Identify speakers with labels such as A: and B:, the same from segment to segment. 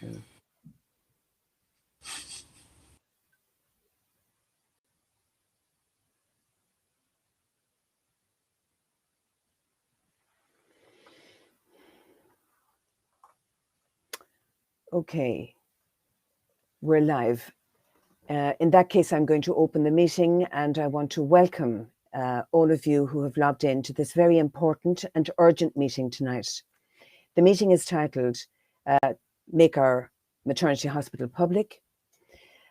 A: Okay, we're live. In that case, I'm going to open the meeting, and I want to welcome all of you who have logged in to this very important and urgent meeting tonight. The meeting is titled Make Our Maternity Hospital Public,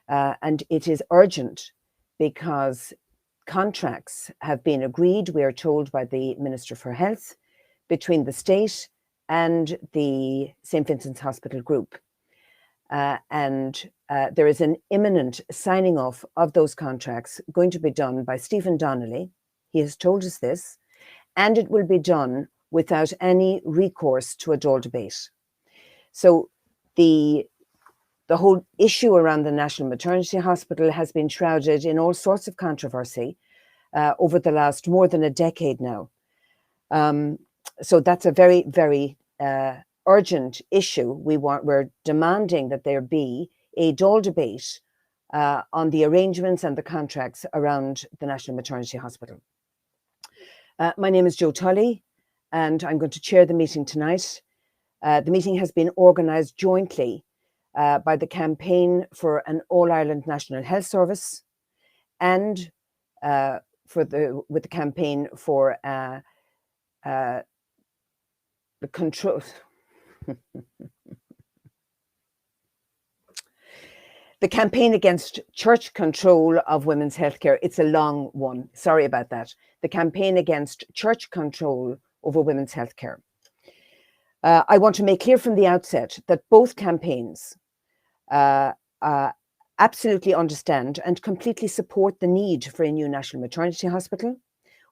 A: and it is urgent because contracts have been agreed, we are told, by the Minister for Health between the state and the St. Vincent's Hospital Group. And there is an imminent signing off of those contracts going to be done by Stephen Donnelly. He has told us this, and it will be done without any recourse to a Dáil debate. So the whole issue around the National Maternity Hospital has been shrouded in all sorts of controversy over the last more than a decade now. So that's a very, very urgent issue. We're demanding that there be a Dáil debate on the arrangements and the contracts around the National Maternity Hospital. My name is Jo Tully, and I'm going to chair the meeting tonight. The meeting has been organised jointly by the Campaign for an All-Ireland National Health Service and with the Campaign for the control. The Campaign Against Church Control of Women's Healthcare. It's a long one. Sorry about that. The Campaign Against Church Control over Women's Healthcare. I want to make clear from the outset that both campaigns absolutely understand and completely support the need for a new national maternity hospital,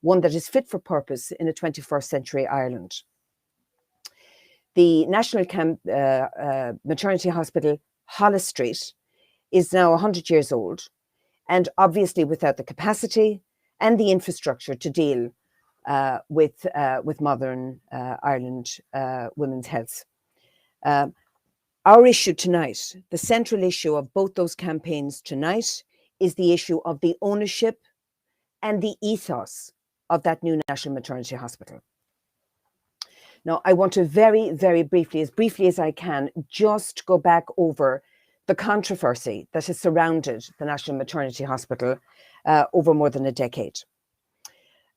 A: one that is fit for purpose in a 21st century Ireland. The National Maternity Hospital, Holles Street, is now 100 years old, and obviously without the capacity and the infrastructure to deal with modern Ireland women's health. Our issue tonight, the central issue of both those campaigns tonight, is the issue of the ownership and the ethos of that new National Maternity Hospital. Now, I want to very, very briefly as I can, just go back over the controversy that has surrounded the National Maternity Hospital over more than a decade.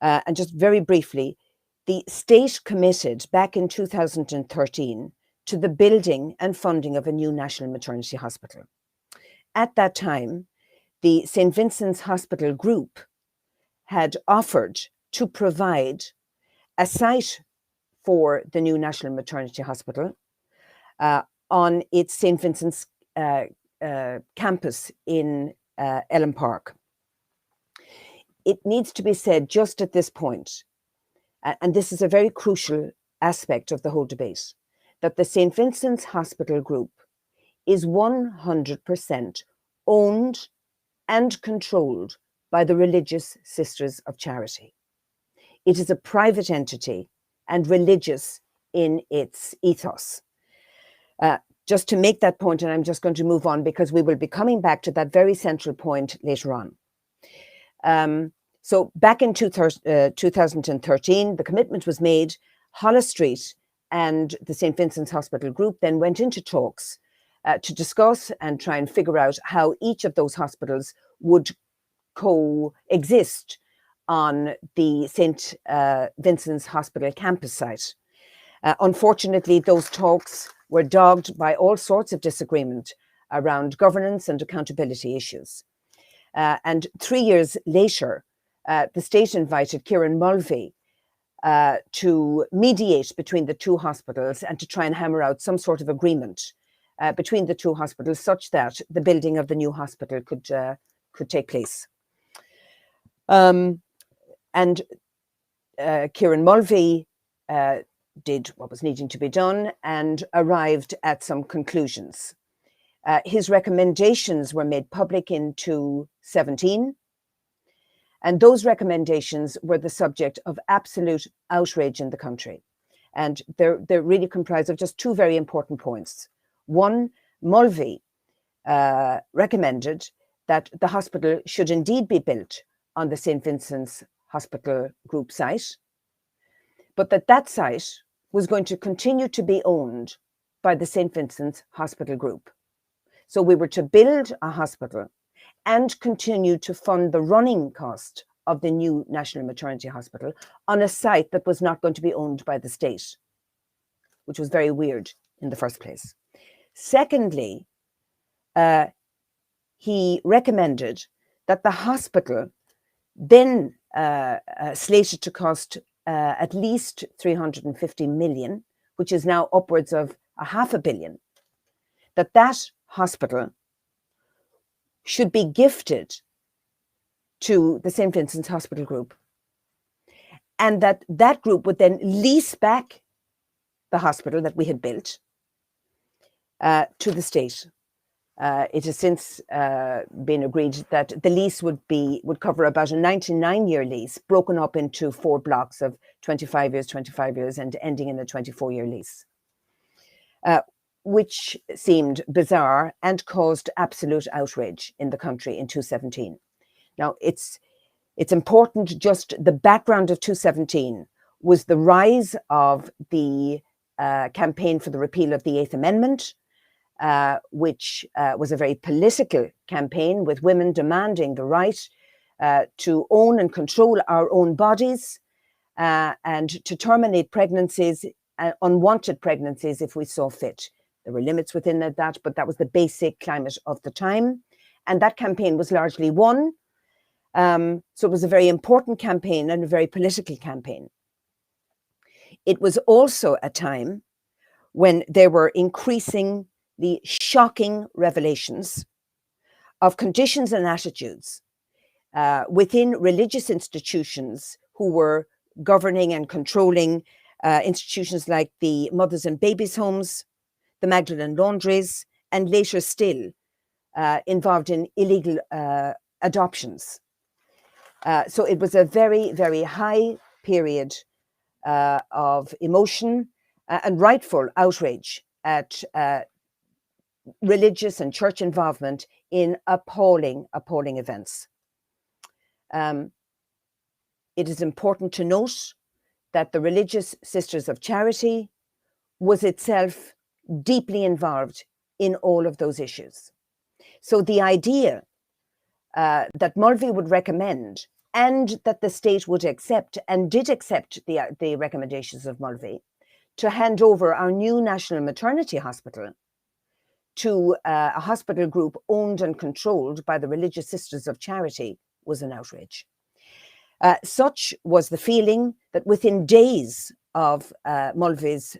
A: And just very briefly, the state committed back in 2013 to the building and funding of a new National Maternity Hospital. At that time, the St. Vincent's Hospital Group had offered to provide a site for the new National Maternity Hospital on its St. Vincent's campus in Ellen Park. It needs to be said just at this point, and this is a very crucial aspect of the whole debate, that the St. Vincent's Hospital Group is 100% owned and controlled by the Religious Sisters of Charity. It is a private entity and religious in its ethos. Just to make that point, and I'm just going to move on because we will be coming back to that very central point later on. So back in 2013, the commitment was made. Holles Street and the St. Vincent's Hospital Group then went into talks to discuss and try and figure out how each of those hospitals would coexist on the St. Vincent's Hospital campus site. Unfortunately, those talks were dogged by all sorts of disagreement around governance and accountability issues. And 3 years later, the state invited Kieran Mulvey to mediate between the two hospitals and to try and hammer out some sort of agreement between the two hospitals such that the building of the new hospital could take place. And Kieran Mulvey did what was needing to be done and arrived at some conclusions. His recommendations were made public in 2017, and those recommendations were the subject of absolute outrage in the country. And they're really comprised of just two very important points. One, Mulvey recommended that the hospital should indeed be built on the St. Vincent's Hospital Group site, but that site was going to continue to be owned by the St. Vincent's Hospital Group. So we were to build a hospital and continue to fund the running cost of the new National Maternity Hospital on a site that was not going to be owned by the state, which was very weird in the first place. Secondly, he recommended that the hospital, then slated to cost at least 350 million, which is now upwards of $500 million, that hospital should be gifted to the St. Vincent's Hospital Group, and that group would then lease back the hospital that we had built to the state. It has since been agreed that the lease would cover about a 99-year lease, broken up into 4 blocks of 25 years, and ending in a 24-year lease, which seemed bizarre and caused absolute outrage in the country in 2017. Now, it's important, just the background of 2017 was the rise of the campaign for the repeal of the Eighth Amendment, which was a very political campaign, with women demanding the right to own and control our own bodies, and to terminate pregnancies, unwanted pregnancies, if we saw fit. There were limits within that, but that was the basic climate of the time. And that campaign was largely won. So it was a very important campaign and a very political campaign. It was also a time when there were increasingly shocking revelations of conditions and attitudes within religious institutions who were governing and controlling institutions like the mothers and babies homes, the Magdalene laundries, and later still involved in illegal adoptions. So it was a very, very high period of emotion and rightful outrage at religious and church involvement in appalling events. It is important to note that the Religious Sisters of Charity was itself deeply involved in all of those issues. So the idea that Mulvey would recommend, and that the state would accept, and did accept the recommendations of Mulvey, to hand over our new National Maternity Hospital to a hospital group owned and controlled by the Religious Sisters of Charity was an outrage. Such was the feeling that within days of Mulvey's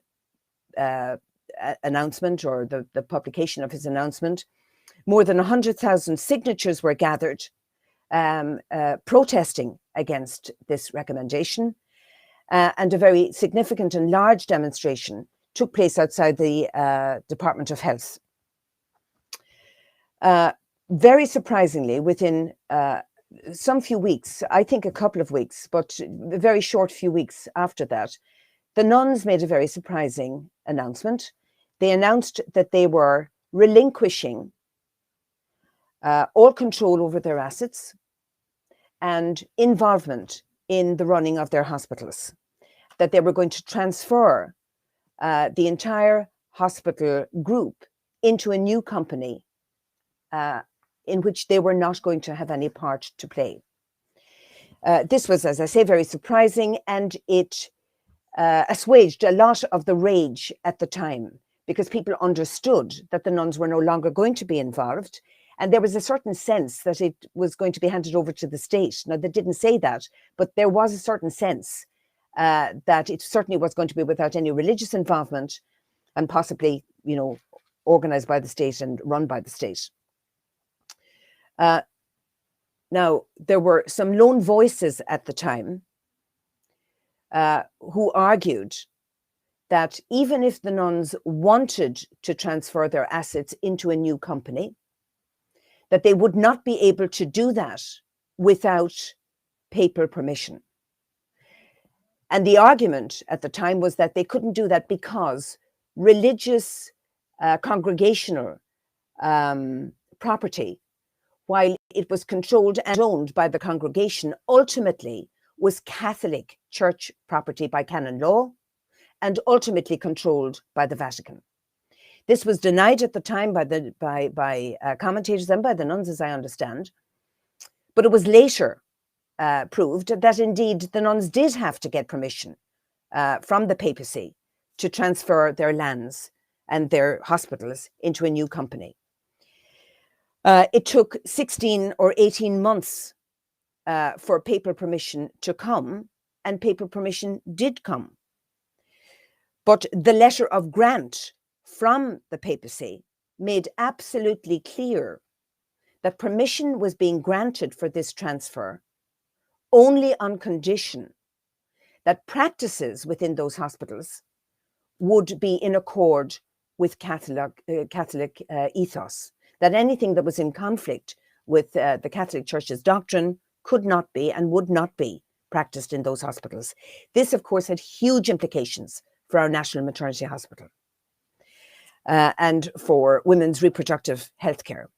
A: announcement, or the publication of his announcement, more than 100,000 signatures were gathered protesting against this recommendation, and a very significant and large demonstration took place outside the Department of Health. Very surprisingly, within some few weeks, I think a couple of weeks, but a very short few weeks after that, the nuns made a very surprising announcement. They announced that they were relinquishing all control over their assets and involvement in the running of their hospitals, that they were going to transfer the entire hospital group into a new company in which they were not going to have any part to play. This was, as I say, very surprising, and it assuaged a lot of the rage at the time, because people understood that the nuns were no longer going to be involved, and there was a certain sense that it was going to be handed over to the state. Now, they didn't say that, but there was a certain sense that it certainly was going to be without any religious involvement, and possibly, organized by the state and run by the state. Now, there were some lone voices at the time who argued that even if the nuns wanted to transfer their assets into a new company, that they would not be able to do that without papal permission. And the argument at the time was that they couldn't do that because religious congregational property, while it was controlled and owned by the congregation, ultimately was Catholic Church property by canon law and ultimately controlled by the Vatican. This was denied at the time by commentators and by the nuns, as I understand, but it was later proved that indeed the nuns did have to get permission from the papacy to transfer their lands and their hospitals into a new company. It took 16 or 18 months for papal permission to come, and papal permission did come. But the letter of grant from the papacy made absolutely clear that permission was being granted for this transfer only on condition that practices within those hospitals would be in accord with Catholic ethos, that anything that was in conflict with the Catholic Church's doctrine could not be and would not be practiced in those hospitals. This, of course, had huge implications for our National Maternity Hospital and for women's reproductive health care.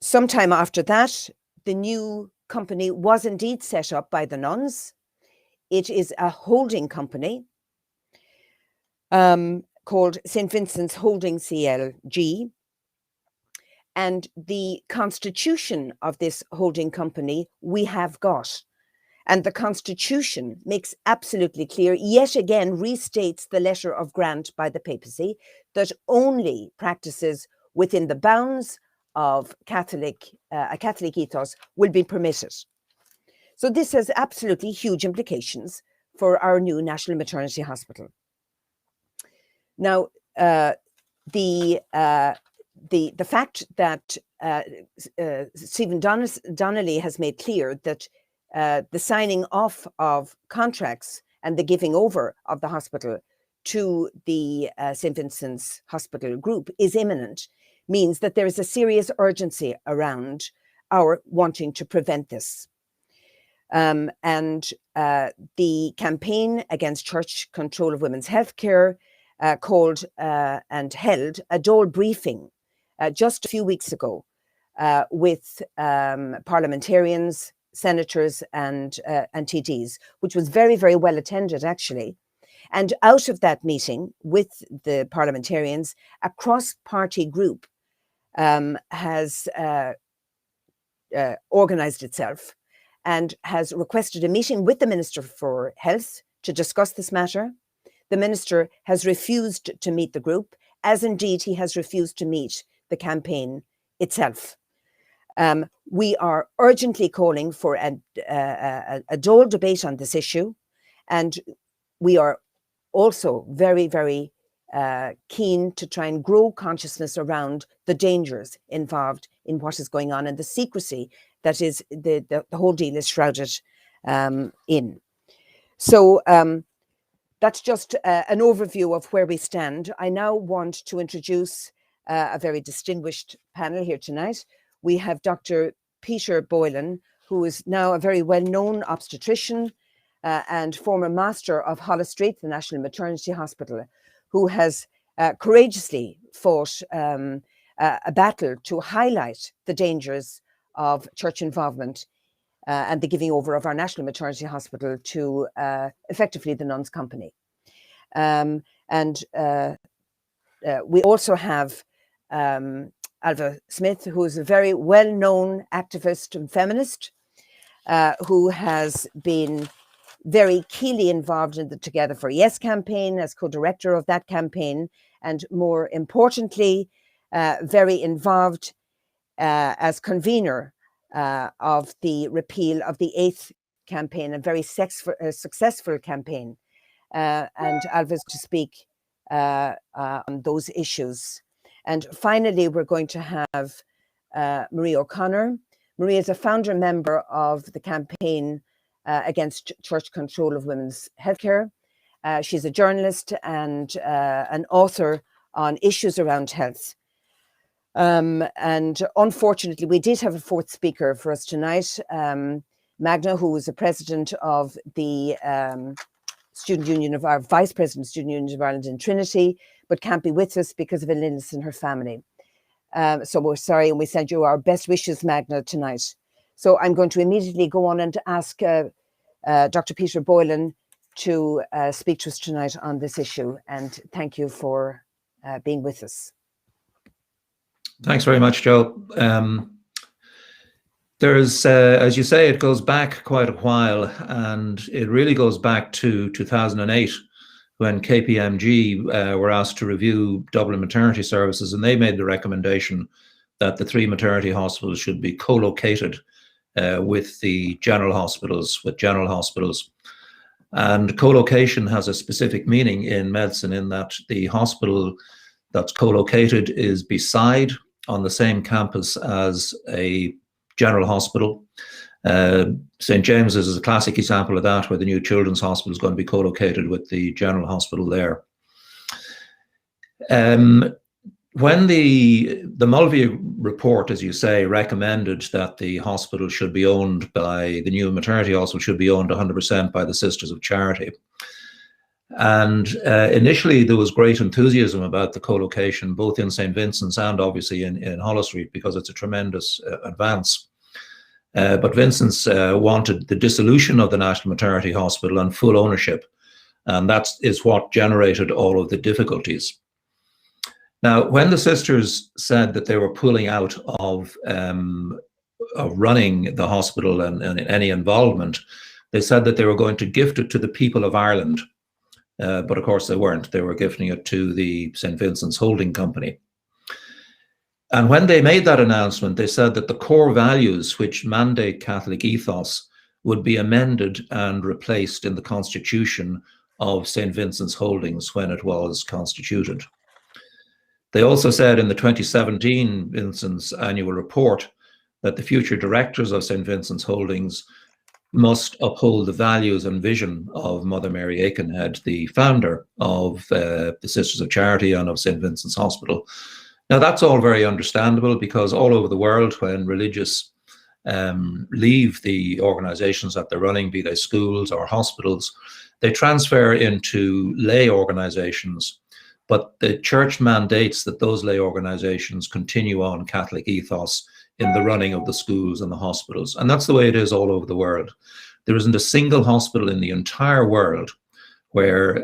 A: Sometime after that, the new company was indeed set up by the nuns. It is a holding company called St. Vincent's Holding CLG. And the constitution of this holding company we have got. And the constitution makes absolutely clear, yet again restates the letter of grant by the papacy, that only practices within the bounds of a Catholic ethos will be permitted. So this has absolutely huge implications for our new National Maternity Hospital. Now, the fact that Stephen Donnelly has made clear that the signing off of contracts and the giving over of the hospital to the St. Vincent's Hospital Group is imminent means that there is a serious urgency around our wanting to prevent this. And the campaign against church control of women's healthcare called and held a Dáil briefing just a few weeks ago with parliamentarians, senators and TDs, which was very, very well attended actually. And out of that meeting with the parliamentarians, a cross-party group has organised itself and has requested a meeting with the Minister for Health to discuss this matter. The Minister has refused to meet the group, as indeed he has refused to meet the campaign itself. We are urgently calling for a Dáil debate on this issue, and we are also very, very keen to try and grow consciousness around the dangers involved in what is going on and the secrecy that is the whole deal is shrouded in. So that's just an overview of where we stand. I now want to introduce a very distinguished panel here tonight. We have Dr. Peter Boylan, who is now a very well-known obstetrician and former master of Holles Street, the National Maternity Hospital, who has courageously fought a battle to highlight the dangers of church involvement and the giving over of our National Maternity Hospital to effectively the Nuns' Company. We also have Ailbhe Smyth, who is a very well-known activist and feminist, who has been very keenly involved in the Together for Yes campaign as co-director of that campaign, and more importantly, very involved as convener of the repeal of the 8th campaign, a very successful campaign. And Ailbhe is to speak on those issues. And finally, we're going to have Marie O'Connor. Marie is a founder member of the campaign against church control of women's healthcare. She's a journalist and an author on issues around health. And unfortunately, we did have a fourth speaker for us tonight, Magna, who was the president of the Student Union of our Vice President of Student Union of Ireland in Trinity, but can't be with us because of an illness in her family. So we're sorry, and we send you our best wishes, Magna, tonight. So I'm going to immediately go on and ask Dr. Peter Boylan to speak to us tonight on this issue. And thank you for being with us.
B: Thanks very much, Jo. There's, as you say, it goes back quite a while, and it really goes back to 2008 when KPMG were asked to review Dublin maternity services, and they made the recommendation that the 3 maternity hospitals should be co-located with the general hospitals, And co-location has a specific meaning in medicine, in that the hospital that's co-located is beside, on the same campus as a general hospital. St. James's is a classic example of that, where the new children's hospital is going to be co-located with the general hospital there. When the Mulvey report, as you say, recommended that the hospital should be owned by, the new maternity hospital should be owned 100% by the Sisters of Charity. And initially there was great enthusiasm about the co-location, both in St. Vincent's and obviously in Holles Street, because it's a tremendous advance. But Vincent's wanted the dissolution of the National Maternity Hospital and full ownership. And that is what generated all of the difficulties. Now, when the sisters said that they were pulling out of running the hospital and any involvement, they said that they were going to gift it to the people of Ireland. But of course they weren't. They were gifting it to the St. Vincent's Holding Company. And when they made that announcement, they said that the core values which mandate Catholic ethos would be amended and replaced in the constitution of St. Vincent's Holdings when it was constituted. They also said in the 2017 Vincent's annual report that the future directors of St. Vincent's Holdings must uphold the values and vision of Mother Mary Aikenhead, the founder of the Sisters of Charity and of St. Vincent's Hospital. Now, that's all very understandable, because all over the world, when religious leave the organizations that they're running, be they schools or hospitals, they transfer into lay organizations. But the church mandates that those lay organizations continue on Catholic ethos in the running of the schools and the hospitals. And that's the way it is all over the world. There isn't a single hospital in the entire world where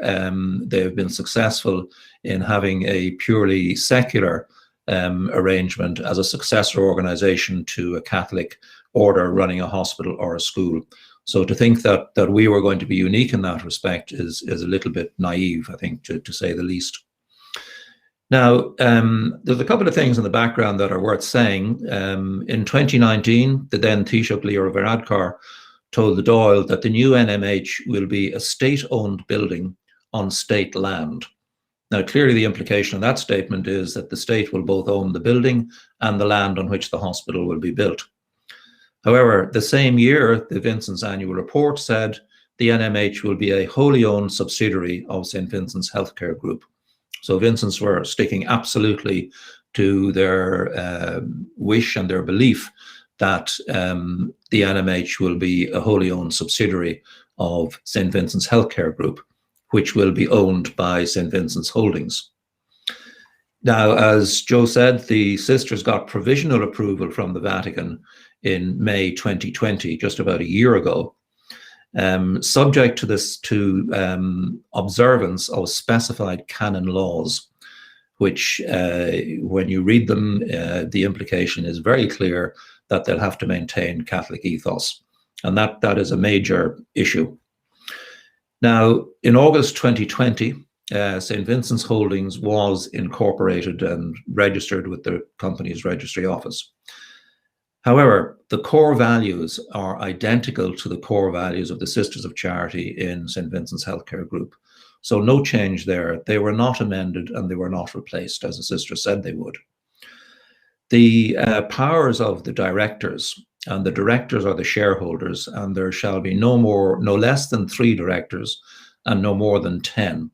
B: they've been successful in having a purely secular arrangement as a successor organization to a Catholic order running a hospital or a school. So to think that we were going to be unique in that respect is a little bit naive, I think, to say the least. Now, there's a couple of things in the background that are worth saying. In 2019, the then Taoiseach Leo Varadkar told the Dáil that the new NMH will be a state-owned building on state land. Now, clearly the implication of that statement is that the state will both own the building and the land on which the hospital will be built. However, the same year, the Vincent's annual report said the NMH will be a wholly owned subsidiary of St. Vincent's Healthcare Group. So Vincent's were sticking absolutely to their wish and their belief that the NMH will be a wholly owned subsidiary of St. Vincent's Healthcare Group, which will be owned by St. Vincent's Holdings. Now, as Jo said, the sisters got provisional approval from the Vatican in May 2020, just about a year ago, subject to observance of specified canon laws, which when you read them, the implication is very clear that they'll have to maintain Catholic ethos. And that is a major issue. Now, in August 2020, St. Vincent's Holdings was incorporated and registered with the company's registry office. However, the core values are identical to the core values of the Sisters of Charity in St. Vincent's Healthcare Group. So no change there. They were not amended and they were not replaced, as the sisters said they would. The powers of the directors, and the directors are the shareholders, and there shall be no less than 3 directors and no more than 10.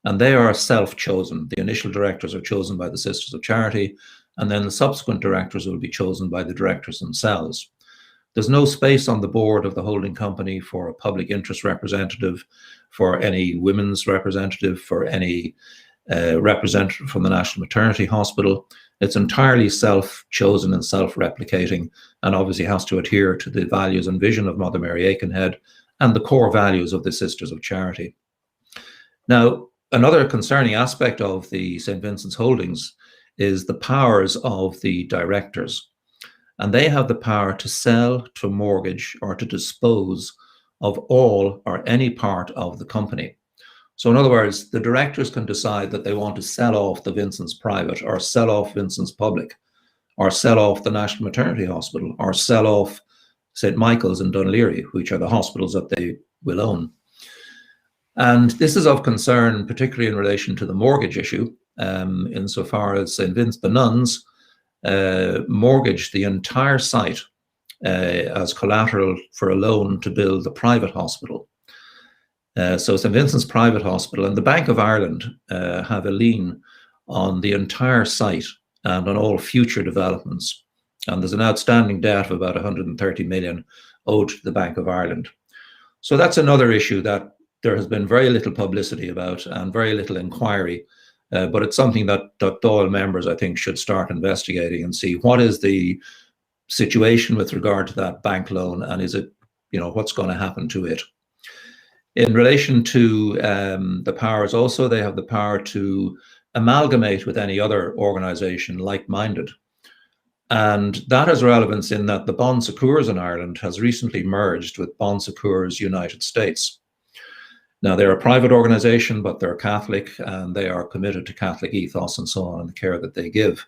B: And they are self-chosen. The initial directors are chosen by the Sisters of Charity, and then the subsequent directors will be chosen by the directors themselves. There's no space on the board of the holding company for a public interest representative, for any women's representative, for any representative from the National Maternity Hospital. It's entirely self-chosen and self-replicating, and obviously has to adhere to the values and vision of Mother Mary Aikenhead and the core values of the Sisters of Charity. Now, another concerning aspect of the St. Vincent's Holdings is the powers of the directors. And they have the power to sell, to mortgage, or to dispose of all or any part of the company. So in other words, the directors can decide that they want to sell off the Vincent's Private, or sell off Vincent's Public, or sell off the National Maternity Hospital, or sell off St. Michael's in Dunleary, which are the hospitals that they will own. And this is of concern, particularly in relation to the mortgage issue, insofar as St. Vincent, the nuns, mortgaged the entire site as collateral for a loan to build the private hospital. So St. Vincent's Private Hospital and the Bank of Ireland have a lien on the entire site and on all future developments. And there's an outstanding debt of about 130 million owed to the Bank of Ireland. So that's another issue that there has been very little publicity about and very little inquiry, but it's something that Dáil members, I think, should start investigating and see what is the situation with regard to that bank loan, and is it, what's going to happen to it. In relation to the powers also, they have the power to amalgamate with any other organisation like-minded. And that has relevance in that the Bon Secours in Ireland has recently merged with Bon Secours United States. Now, they're a private organisation, but they're Catholic, and they are committed to Catholic ethos and so on, and the care that they give.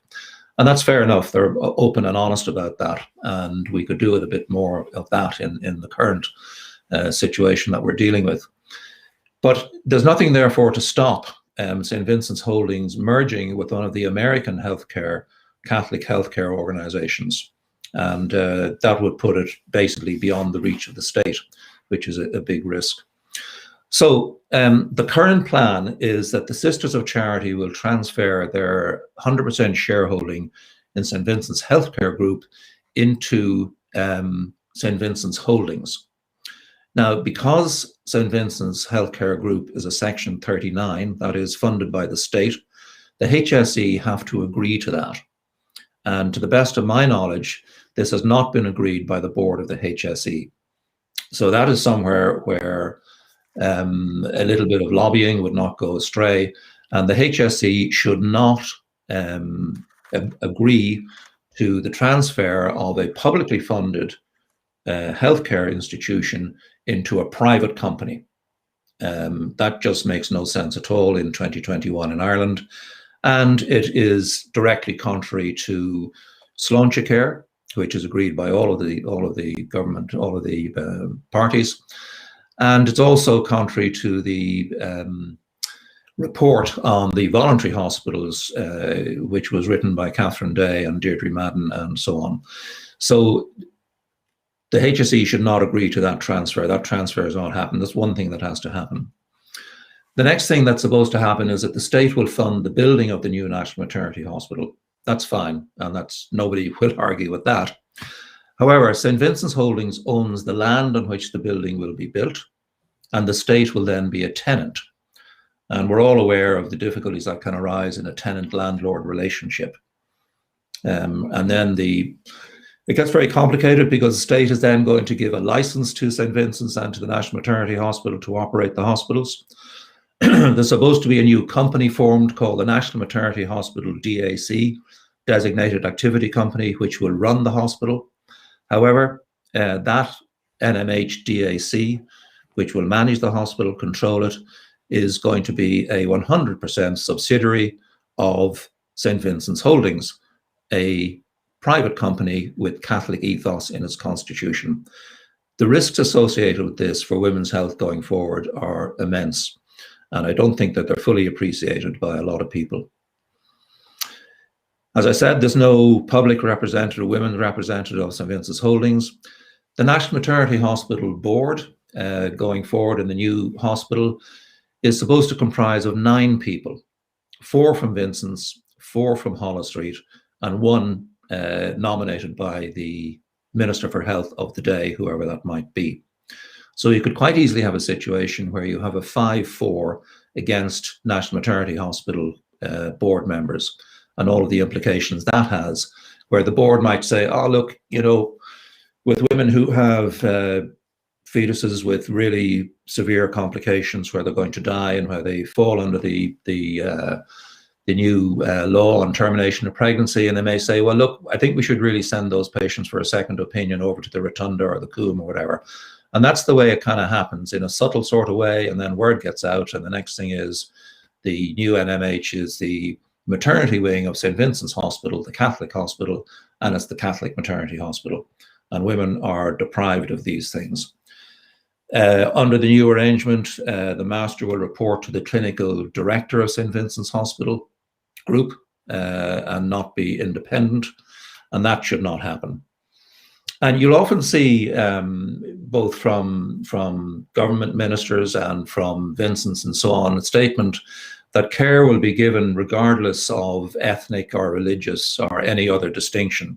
B: And that's fair enough. They're open and honest about that. And we could do with a bit more of that in the current situation that we're dealing with. But there's nothing therefore to stop St. Vincent's Holdings merging with one of the American Catholic healthcare organizations. And that would put it basically beyond the reach of the state, which is a big risk. So the current plan is that the Sisters of Charity will transfer their 100% shareholding in St. Vincent's Healthcare Group into St. Vincent's Holdings. Now, because St. Vincent's Healthcare Group is a Section 39, that is funded by the state, the HSE have to agree to that. And to the best of my knowledge, this has not been agreed by the board of the HSE. So that is somewhere where a little bit of lobbying would not go astray. And the HSE should not agree to the transfer of a publicly funded healthcare institution into a private company. That just makes no sense at all in 2021 in Ireland. And it is directly contrary to Sláinte Care, which is agreed by all of the government, all of the parties. And it's also contrary to the report on the voluntary hospitals, which was written by Catherine Day and Deirdre Madden and so on. So the HSE should not agree to that transfer. That transfer has not happened. That's one thing that has to happen. The next thing that's supposed to happen is that the state will fund the building of the new National Maternity Hospital. That's fine, and nobody will argue with that. However, St. Vincent's Holdings owns the land on which the building will be built, and the state will then be a tenant. And we're all aware of the difficulties that can arise in a tenant-landlord relationship. And then it gets very complicated because the state is then going to give a license to St. Vincent's and to the National Maternity Hospital to operate the hospitals. There's supposed to be a new company formed called the National Maternity Hospital DAC, Designated Activity Company, which will run the hospital. However, that NMH DAC, which will manage the hospital, control it, is going to be a 100% subsidiary of St. Vincent's Holdings, a private company with Catholic ethos in its constitution. The risks associated with this for women's health going forward are immense, and I don't think that they're fully appreciated by a lot of people. As I said, there's no public representative, women's representative of St. Vincent's Holdings. The National Maternity Hospital Board, going forward in the new hospital, is supposed to comprise of 9 people, 4 from Vincent's, 4 from Holles Street, and 1 nominated by the Minister for Health of the day, whoever that might be. So you could quite easily have a situation where you have a 5-4 against National Maternity Hospital board members and all of the implications that has, where the board might say, oh, look, you know, with women who have fetuses with really severe complications where they're going to die and where they fall under the new law on termination of pregnancy, and they may say, well, look, I think we should really send those patients for a second opinion over to the Rotunda or the Coombe or whatever. And that's the way it kind of happens in a subtle sort of way, and then word gets out, and the next thing is the new NMH is the maternity wing of St. Vincent's Hospital, the Catholic hospital, and it's the Catholic maternity hospital. And women are deprived of these things. Under the new arrangement, the master will report to the clinical director of St. Vincent's Hospital Group and not be independent, and that should not happen. And you'll often see, both from government ministers and from Vincent's and so on, a statement that care will be given regardless of ethnic or religious or any other distinction.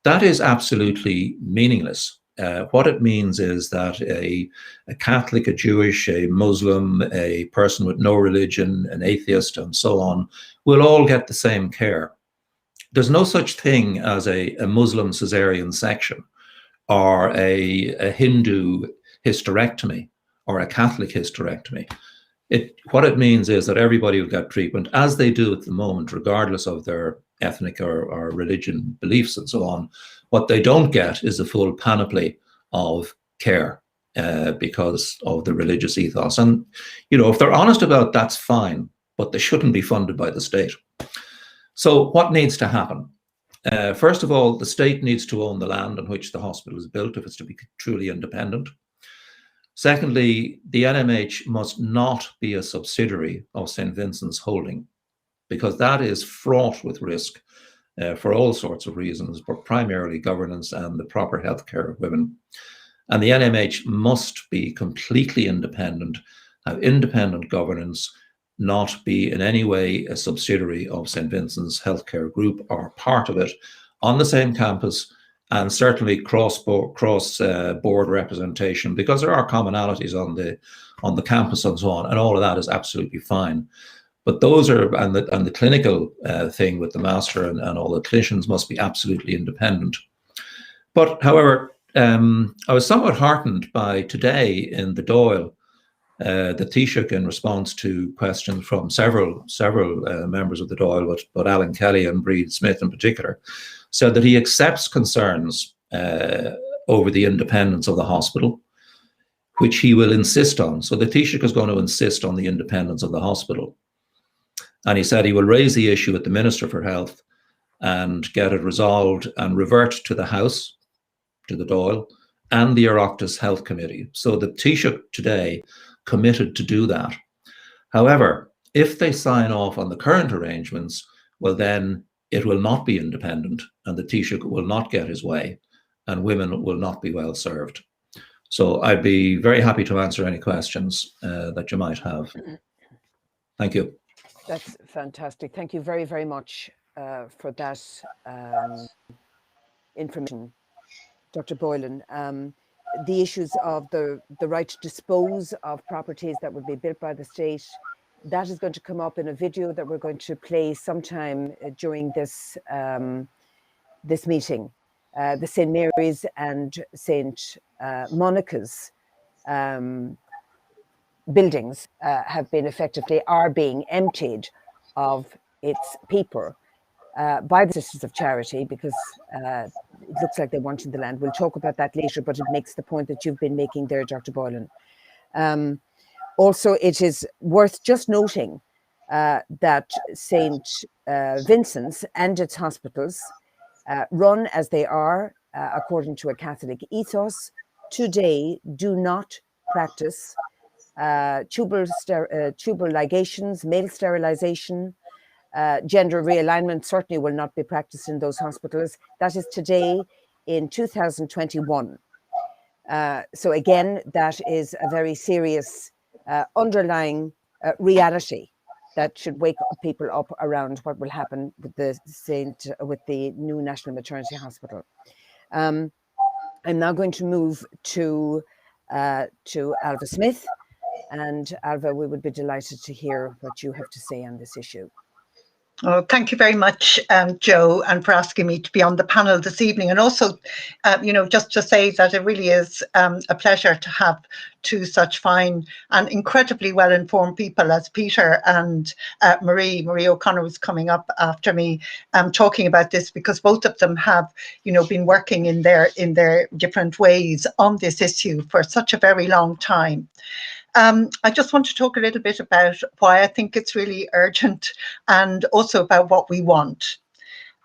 B: That is absolutely meaningless. What it means is that a Catholic, a Jewish, a Muslim, a person with no religion, an atheist, and so on, will all get the same care. There's no such thing as a Muslim cesarean section or a Hindu hysterectomy or a Catholic hysterectomy. What it means is that everybody will get treatment as they do at the moment, regardless of their ethnic or religion beliefs and so on. What they don't get is the full panoply of care because of the religious ethos. And, you know, if they're honest about that's fine, but they shouldn't be funded by the state. So what needs to happen? First of all, the state needs to own the land on which the hospital is built if it's to be truly independent. Secondly, the NMH must not be a subsidiary of St. Vincent's Holding, because that is fraught with risk for all sorts of reasons, but primarily governance and the proper healthcare of women. And the NMH must be completely independent, have independent governance, not be in any way a subsidiary of St. Vincent's Healthcare Group or part of it on the same campus, and certainly cross board representation, because there are commonalities on the campus and so on, and all of that is absolutely fine. But those are, and the clinical thing with the master and all the clinicians must be absolutely independent. But however, I was somewhat heartened by today in the Dáil, the Taoiseach, in response to questions from several members of the Dáil, but Alan Kellie and Breed Smyth in particular, said that he accepts concerns over the independence of the hospital, which he will insist on. So the Taoiseach is going to insist on the independence of the hospital. And he said he will raise the issue with the Minister for Health and get it resolved and revert to the House, to the Dáil, and the Oireachtas Health Committee. So the Taoiseach today committed to do that. However, if they sign off on the current arrangements, well, then it will not be independent, and the Taoiseach will not get his way, and women will not be well served. So I'd be very happy to answer any questions that you might have. Thank you.
A: That's fantastic. Thank you very, very much for that information, Dr. Boylan. The issues of the right to dispose of properties that would be built by the state, that is going to come up in a video that we're going to play sometime during this this meeting. The St. Mary's and St. Monica's buildings have been are being emptied of its people by the Sisters of Charity, because it looks like they wanted the land. We'll talk about that later, but it makes the point that you've been making there, Dr. Boylan. Also, it is worth just noting that St. Vincent's and its hospitals, run as they are according to a Catholic ethos, today do not practice tubal ligations, male sterilization, gender realignment certainly will not be practiced in those hospitals. That is today in 2021. So again, that is a very serious underlying reality that should wake people up around what will happen with the new National Maternity Hospital. I'm now going to move to to Ailbhe Smyth. And Ailbhe, we would be delighted to hear what you have to say on this issue.
C: Oh, thank you very much, Joe, and for asking me to be on the panel this evening. And also, just to say that it really is a pleasure to have two such fine and incredibly well-informed people as Peter and Marie O'Connor, who's coming up after me, talking about this, because both of them have, been working in their different ways on this issue for such a very long time. I just want to talk a little bit about why I think it's really urgent, and also about what we want.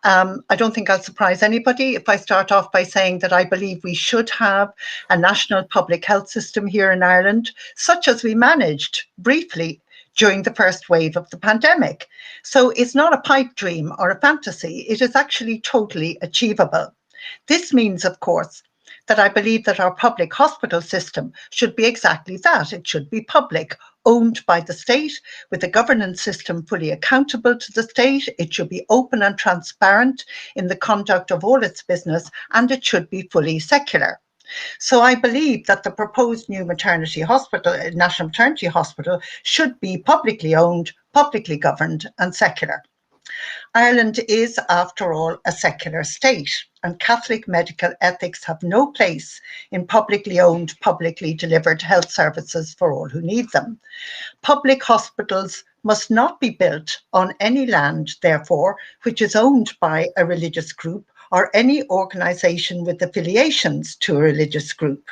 C: I don't think I'll surprise anybody if I start off by saying that I believe we should have a national public health system here in Ireland, such as we managed briefly during the first wave of the pandemic. So it's not a pipe dream or a fantasy. It is actually totally achievable. This means, of course, that I believe that our public hospital system should be exactly that. It should be public, owned by the state, with a governance system fully accountable to the state. It should be open and transparent in the conduct of all its business, and it should be fully secular. So I believe that the proposed new maternity hospital, National Maternity Hospital, should be publicly owned, publicly governed, and secular. Ireland is, after all, a secular state, and Catholic medical ethics have no place in publicly owned, publicly delivered health services for all who need them. Public hospitals must not be built on any land, therefore, which is owned by a religious group or any organisation with affiliations to a religious group.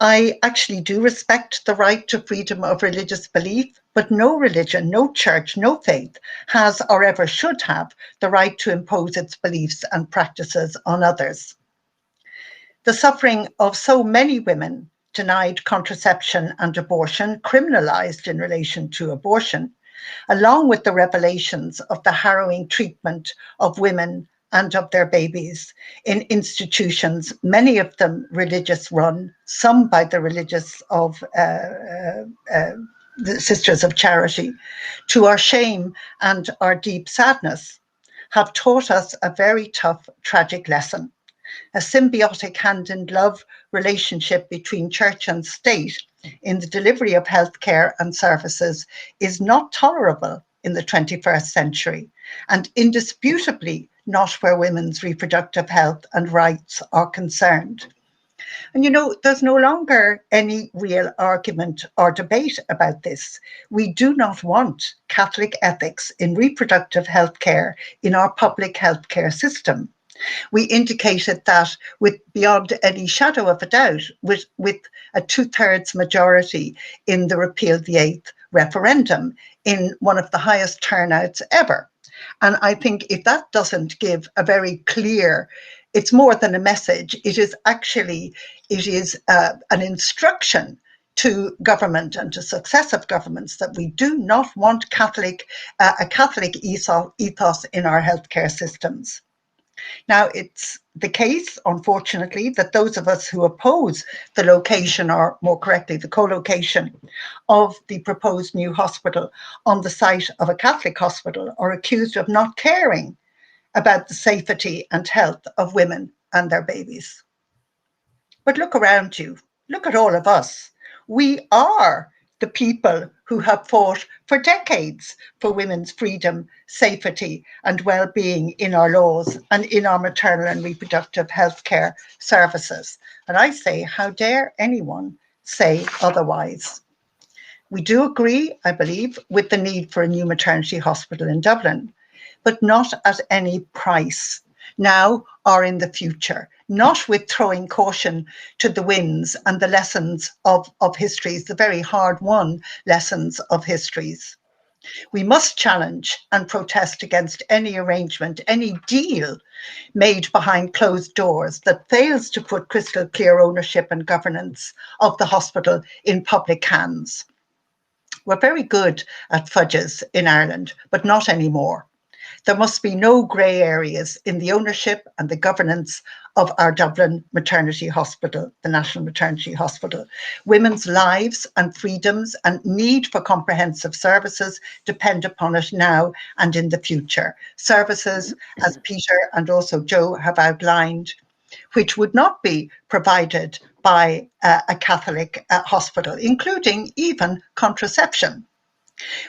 C: I actually do respect the right to freedom of religious belief, but no religion, no church, no faith has or ever should have the right to impose its beliefs and practices on others. The suffering of so many women denied contraception and abortion, criminalised in relation to abortion, along with the revelations of the harrowing treatment of women and of their babies in institutions, many of them religious run, some by the religious of the Sisters of Charity, to our shame and our deep sadness, have taught us a very tough, tragic lesson. A symbiotic hand-in-glove relationship between church and state in the delivery of healthcare and services is not tolerable in the 21st century, and indisputably not where women's reproductive health and rights are concerned. And there's no longer any real argument or debate about this. We do not want Catholic ethics in reproductive health care in our public healthcare system. We indicated that with beyond any shadow of a doubt, with a 2/3 majority in the Repeal the Eighth referendum, in one of the highest turnouts ever. And I think if that doesn't give a very clear, it's more than a message, it is an instruction to government and to successive governments that we do not want a Catholic ethos in our healthcare systems. Now, it's the case, unfortunately, that those of us who oppose the location, or more correctly, the co-location of the proposed new hospital on the site of a Catholic hospital are accused of not caring about the safety and health of women and their babies. But look around you. Look at all of us. We are the people who have fought for decades for women's freedom, safety, and well-being in our laws and in our maternal and reproductive healthcare services. And I say, how dare anyone say otherwise? We do agree, I believe, with the need for a new maternity hospital in Dublin, but not at any price, now or in the future, not with throwing caution to the winds and the lessons of histories, the very hard-won lessons of histories. We must challenge and protest against any arrangement, any deal made behind closed doors that fails to put crystal clear ownership and governance of the hospital in public hands. We're very good at fudges in Ireland, but not anymore. There must be no grey areas in the ownership and the governance of our Dublin Maternity Hospital, the National Maternity Hospital. Women's lives and freedoms and need for comprehensive services depend upon it now and in the future. Services, as Peter and also Joe have outlined, which would not be provided by a Catholic hospital, including even contraception.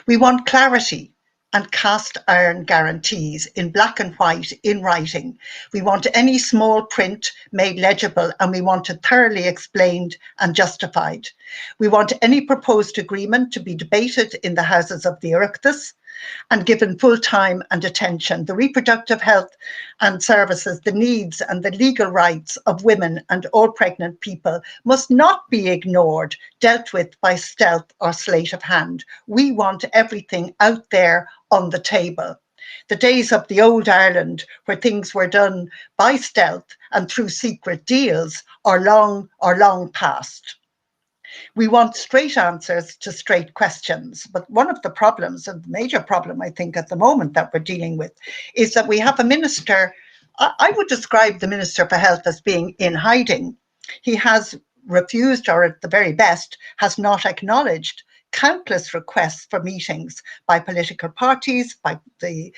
C: We want clarity and cast iron guarantees in black and white in writing. We want any small print made legible, and we want it thoroughly explained and justified. We want any proposed agreement to be debated in the houses of the Oireachtas and given full time and attention. The reproductive health and services, the needs and the legal rights of women and all pregnant people must not be ignored, dealt with by stealth or sleight of hand. We want everything out there on the table. The days of the old Ireland, where things were done by stealth and through secret deals, are long past. We want straight answers to straight questions. But one of the problems, and the major problem I think at the moment that we're dealing with, is that we have a minister, I would describe the Minister for Health as being in hiding. He has refused, or at the very best, has not acknowledged countless requests for meetings by political parties, by the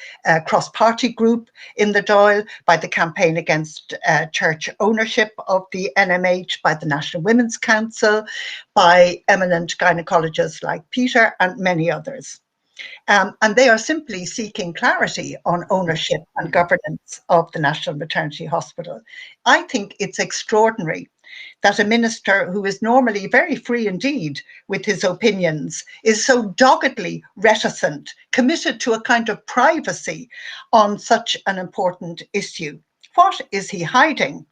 C: cross-party group in the Dáil, by the campaign against church ownership of the NMH, by the National Women's Council, by eminent gynecologists like Peter and many others. And they are simply seeking clarity on ownership and governance of the National Maternity Hospital. I think it's extraordinary that a minister who is normally very free indeed with his opinions is so doggedly reticent, committed to a kind of privacy on such an important issue. What is he hiding?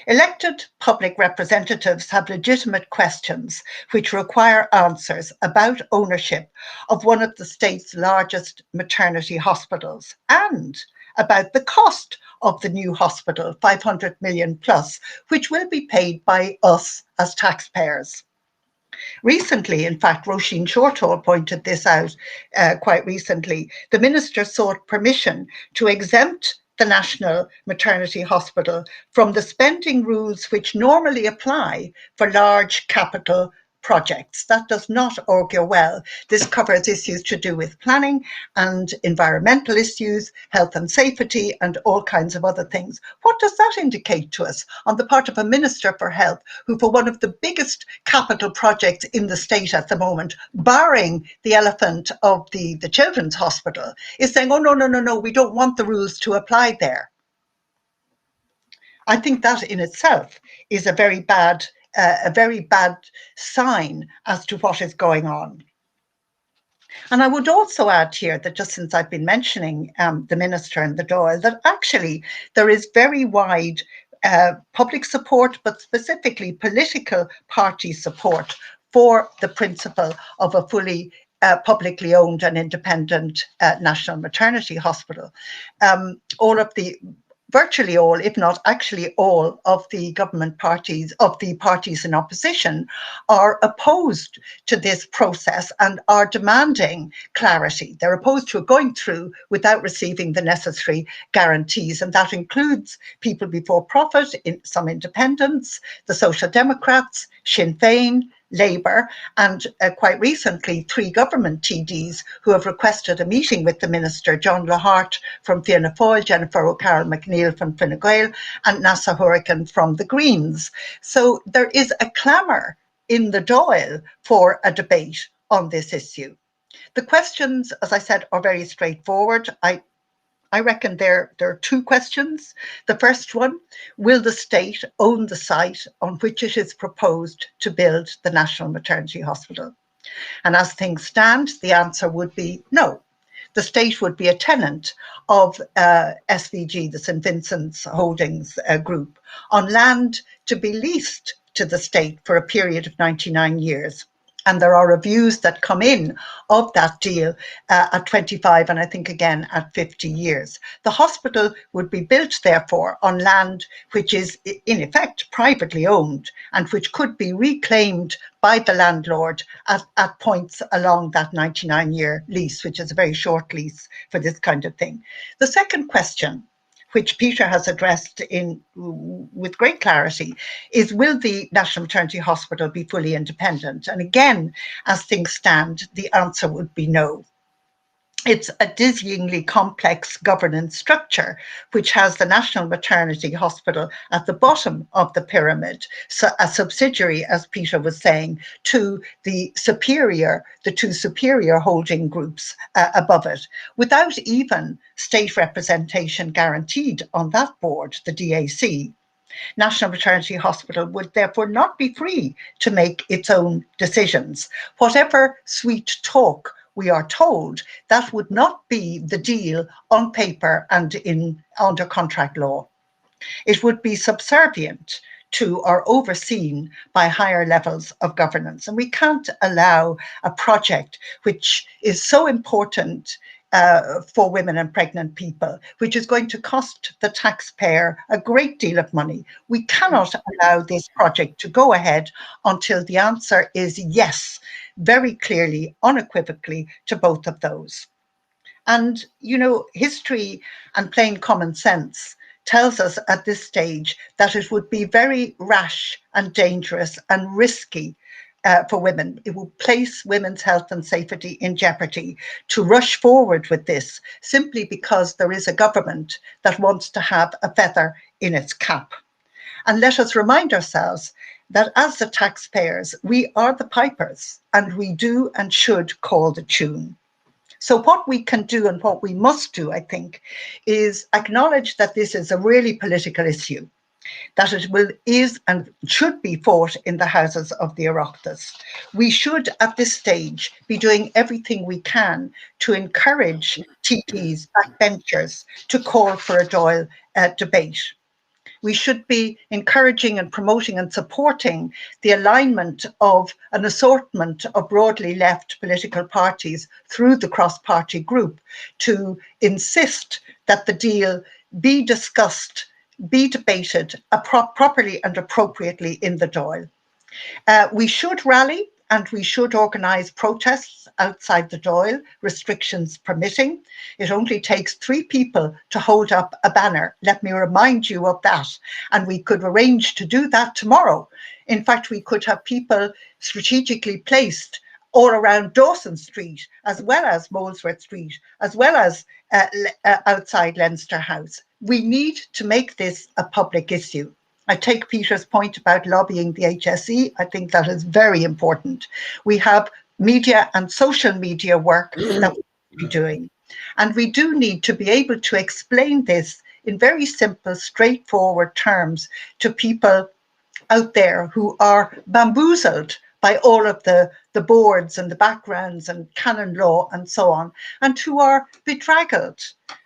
C: Elected public representatives have legitimate questions which require answers about ownership of one of the state's largest maternity hospitals and about the cost of the new hospital, 500 million plus, which will be paid by us as taxpayers. Recently, in fact, Roisin Shortall pointed this out quite recently, the minister sought permission to exempt the National Maternity Hospital from the spending rules which normally apply for large capital projects. That does not augur well. This covers issues to do with planning and environmental issues, health and safety, and all kinds of other things. What does that indicate to us on the part of a Minister for Health, who for one of the biggest capital projects in the state at the moment, barring the elephant of the Children's Hospital, is saying, oh, no, we don't want the rules to apply there? I think that in itself is a very bad sign as to what is going on. And I would also add here that, just since I've been mentioning the minister and the Dáil, that actually there is very wide public support, but specifically political party support for the principle of a fully publicly owned and independent national maternity hospital. Virtually all, if not actually all, of the government parties, of the parties in opposition, are opposed to this process and are demanding clarity. They're opposed to it going through without receiving the necessary guarantees, and that includes People Before Profit, some independents, the Social Democrats, Sinn Féin, Labour, and quite recently 3 government TDs who have requested a meeting with the minister, John Lahart from Fianna Fáil, Jennifer O'Carroll McNeill from Fine Gael, and Nasa Hurricane from the Greens. So there is a clamour in the Dáil for a debate on this issue. The questions, as I said, are very straightforward. I reckon there are 2 questions. The first one, will the state own the site on which it is proposed to build the National Maternity Hospital? And as things stand, the answer would be no. The state would be a tenant of SVG, the St. Vincent's Holdings Group, on land to be leased to the state for a period of 99 years. And there are reviews that come in of that deal at 25 and I think again at 50 years. The hospital would be built, therefore, on land which is in effect privately owned and which could be reclaimed by the landlord at points along that 99-year lease, which is a very short lease for this kind of thing. The second question, which Peter has addressed with great clarity, is will the National Maternity Hospital be fully independent? And again, as things stand, the answer would be no. It's a dizzyingly complex governance structure, which has the National Maternity Hospital at the bottom of the pyramid, so a subsidiary, as Peter was saying, to the two superior holding groups above it, without even state representation guaranteed on that board, the DAC. National Maternity Hospital would therefore not be free to make its own decisions. Whatever sweet talk we are told, that would not be the deal on paper and under contract law. It would be subservient to or overseen by higher levels of governance. And we can't allow a project which is so important for women and pregnant people, which is going to cost the taxpayer a great deal of money. We cannot allow this project to go ahead until the answer is yes, very clearly, unequivocally, to both of those. And, you know, history and plain common sense tells us at this stage that it would be very rash and dangerous and risky for women. It will place women's health and safety in jeopardy to rush forward with this simply because there is a government that wants to have a feather in its cap. And let us remind ourselves that as the taxpayers, we are the pipers and we do and should call the tune. So what we can do and what we must do, I think, is acknowledge that this is a really political issue, that it is and should be fought in the houses of the Oireachtas. We should, at this stage, be doing everything we can to encourage TDs, backbenchers, to call for a Dáil debate. We should be encouraging and promoting and supporting the alignment of an assortment of broadly left political parties through the cross-party group to insist that the deal be discussed, be debated properly and appropriately in the Dáil. We should rally and we should organise protests outside the Dáil, restrictions permitting. It only takes 3 people to hold up a banner. Let me remind you of that. And we could arrange to do that tomorrow. In fact, we could have people strategically placed all around Dawson Street, as well as Molesworth Street, as well as outside Leinster House. We need to make this a public issue. I take Peter's point about lobbying the HSE. I think that is very important. We have media and social media work that we should be doing. And we do need to be able to explain this in very simple, straightforward terms to people out there who are bamboozled by all of the boards and the backgrounds and canon law and so on, and who are bedraggled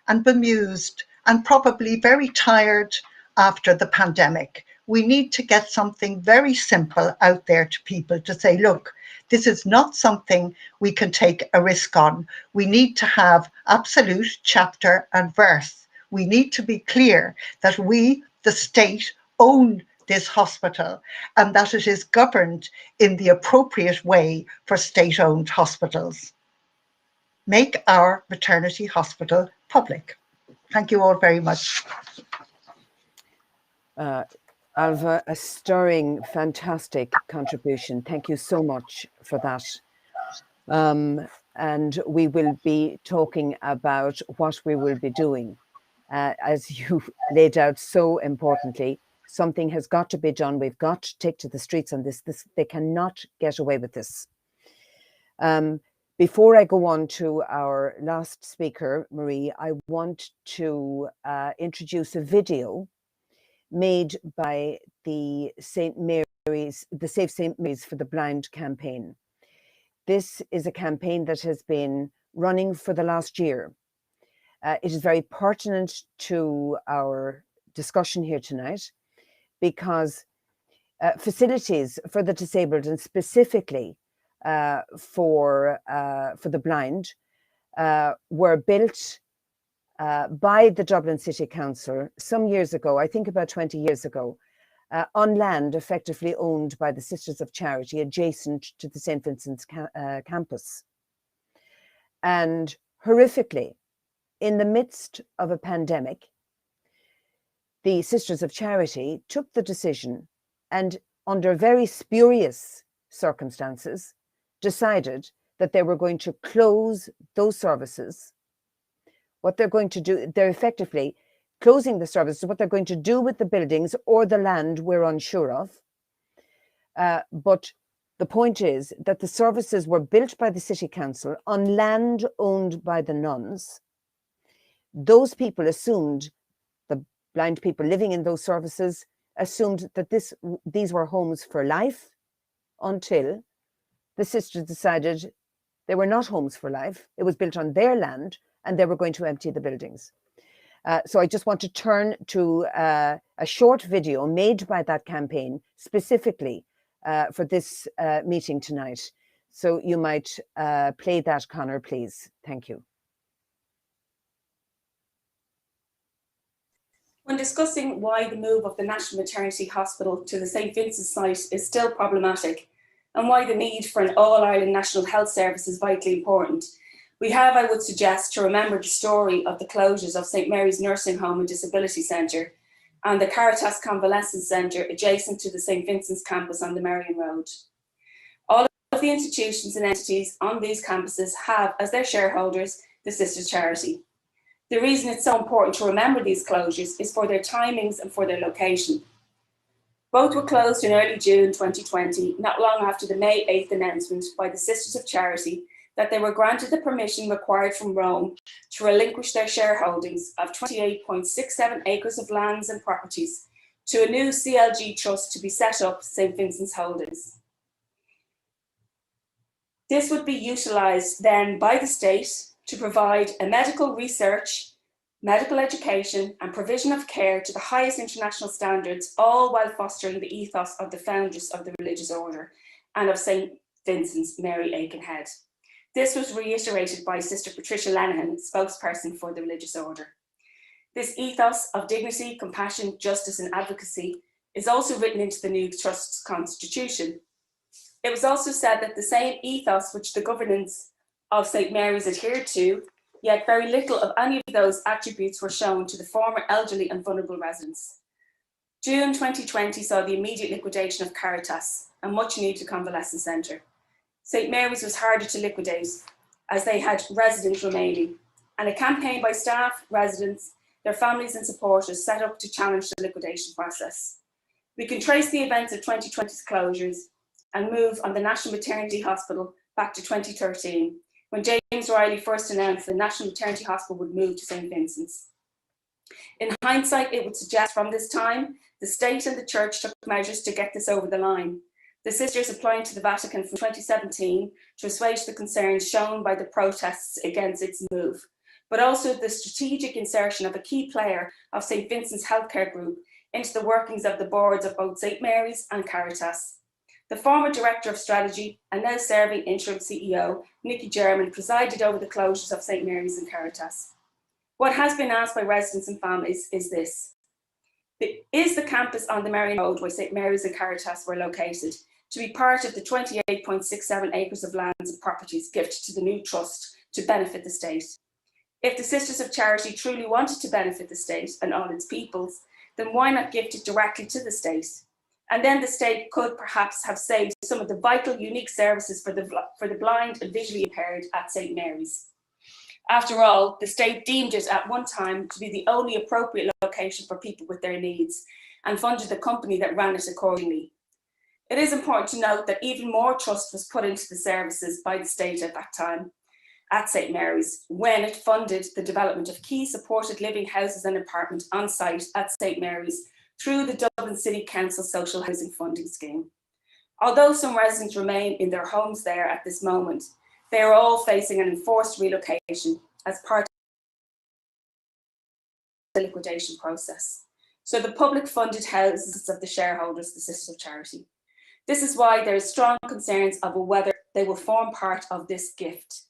C: and bemused and probably very tired after the pandemic. We need to get something very simple out there to people to say, look, this is not something we can take a risk on. We need to have absolute chapter and verse. We need to be clear that we, the state, own this hospital and that it is governed in the appropriate way for state-owned hospitals. Make our maternity hospital public. Thank you all very much.
A: Ailbhe, a stirring, fantastic contribution. Thank you so much for that. And we will be talking about what we will be doing. As you laid out so importantly, something has got to be done. We've got to take to the streets on this. They cannot get away with this. Before I go on to our last speaker, Marie, I want to introduce a video made by the St. Mary's, the Save St. Mary's for the Blind campaign. This is a campaign that has been running for the last year. It is very pertinent to our discussion here tonight because facilities for the disabled and specifically for the blind were built by the Dublin City Council some years ago, I think about 20 years ago, on land effectively owned by the Sisters of Charity adjacent to the St. Vincent's campus. And horrifically, in the midst of a pandemic, the Sisters of Charity took the decision and under very spurious circumstances decided that they were going to close those services. What they're going to do, they're effectively closing the services. What they're going to do with the buildings or the land, we're unsure of. But the point is that the services were built by the city council on land owned by the nuns. Those people assumed, the blind people living in those services assumed that these were homes for life, until the sisters decided they were not homes for life. It was built on their land and they were going to empty the buildings. So I just want to turn to a short video made by that campaign specifically for this meeting tonight. So you might play that, Conor, please. Thank you.
D: When discussing why the move of the National Maternity Hospital to the St. Vincent's site is still problematic, and why the need for an all-Ireland National Health Service is vitally important, we have, I would suggest, to remember the story of the closures of St. Mary's Nursing Home and Disability Centre and the Caritas Convalescence Centre adjacent to the St. Vincent's campus on the Merrion Road. All of the institutions and entities on these campuses have as their shareholders the Sisters Charity. The reason it's so important to remember these closures is for their timings and for their location. Both were closed in early June 2020, not long after the May 8th announcement by the Sisters of Charity that they were granted the permission required from Rome to relinquish their shareholdings of 28.67 acres of lands and properties to a new CLG trust to be set up, St. Vincent's Holdings. This would be utilised then by the state to provide a medical research, medical education and provision of care to the highest international standards, all while fostering the ethos of the foundress of the religious order and of St. Vincent's, Mary Aikenhead. This was reiterated by Sister Patricia Lenihan, spokesperson for the religious order. This ethos of dignity, compassion, justice and advocacy is also written into the new Trust's constitution. It was also said that the same ethos which the governance of St. Mary's adhered to, yet very little of any of those attributes were shown to the former elderly and vulnerable residents. June 2020 saw the immediate liquidation of Caritas, a much needed convalescence centre. St. Mary's was harder to liquidate as they had residents remaining, and a campaign by staff, residents, their families and supporters set up to challenge the liquidation process. We can trace the events of 2020's closures and move on the National Maternity Hospital back to 2013, when James Riley first announced the National Maternity Hospital would move to St. Vincent's. In hindsight, it would suggest from this time, the state and the church took measures to get this over the line. The sisters applying to the Vatican from 2017 to assuage the concerns shown by the protests against its move, but also the strategic insertion of a key player of St. Vincent's Healthcare Group into the workings of the boards of both St. Mary's and Caritas. The former Director of Strategy and now serving interim CEO, Nicky German, presided over the closures of St. Mary's and Caritas. What has been asked by residents and families is this: is the campus on the Merrion Road where St. Mary's and Caritas were located to be part of the 28.67 acres of lands and properties gifted to the new trust to benefit the state? If the Sisters of Charity truly wanted to benefit the state and all its peoples, then why not gift it directly to the state? And then the state could perhaps have saved some of the vital, unique services for the blind and visually impaired at St. Mary's. After all, the state deemed it at one time to be the only appropriate location for people with their needs and funded the company that ran it accordingly. It is important to note that even more trust was put into the services by the state at that time at St. Mary's when it funded the development of key supported living houses and apartments on site at St. Mary's through the Dublin City Council Social Housing Funding Scheme. Although some residents remain in their homes there at this moment, they are all facing an enforced relocation as part of the liquidation process. So the public funded houses of the shareholders, the Sisters of Charity. This is why there is strong concerns over whether they will form part of this gift.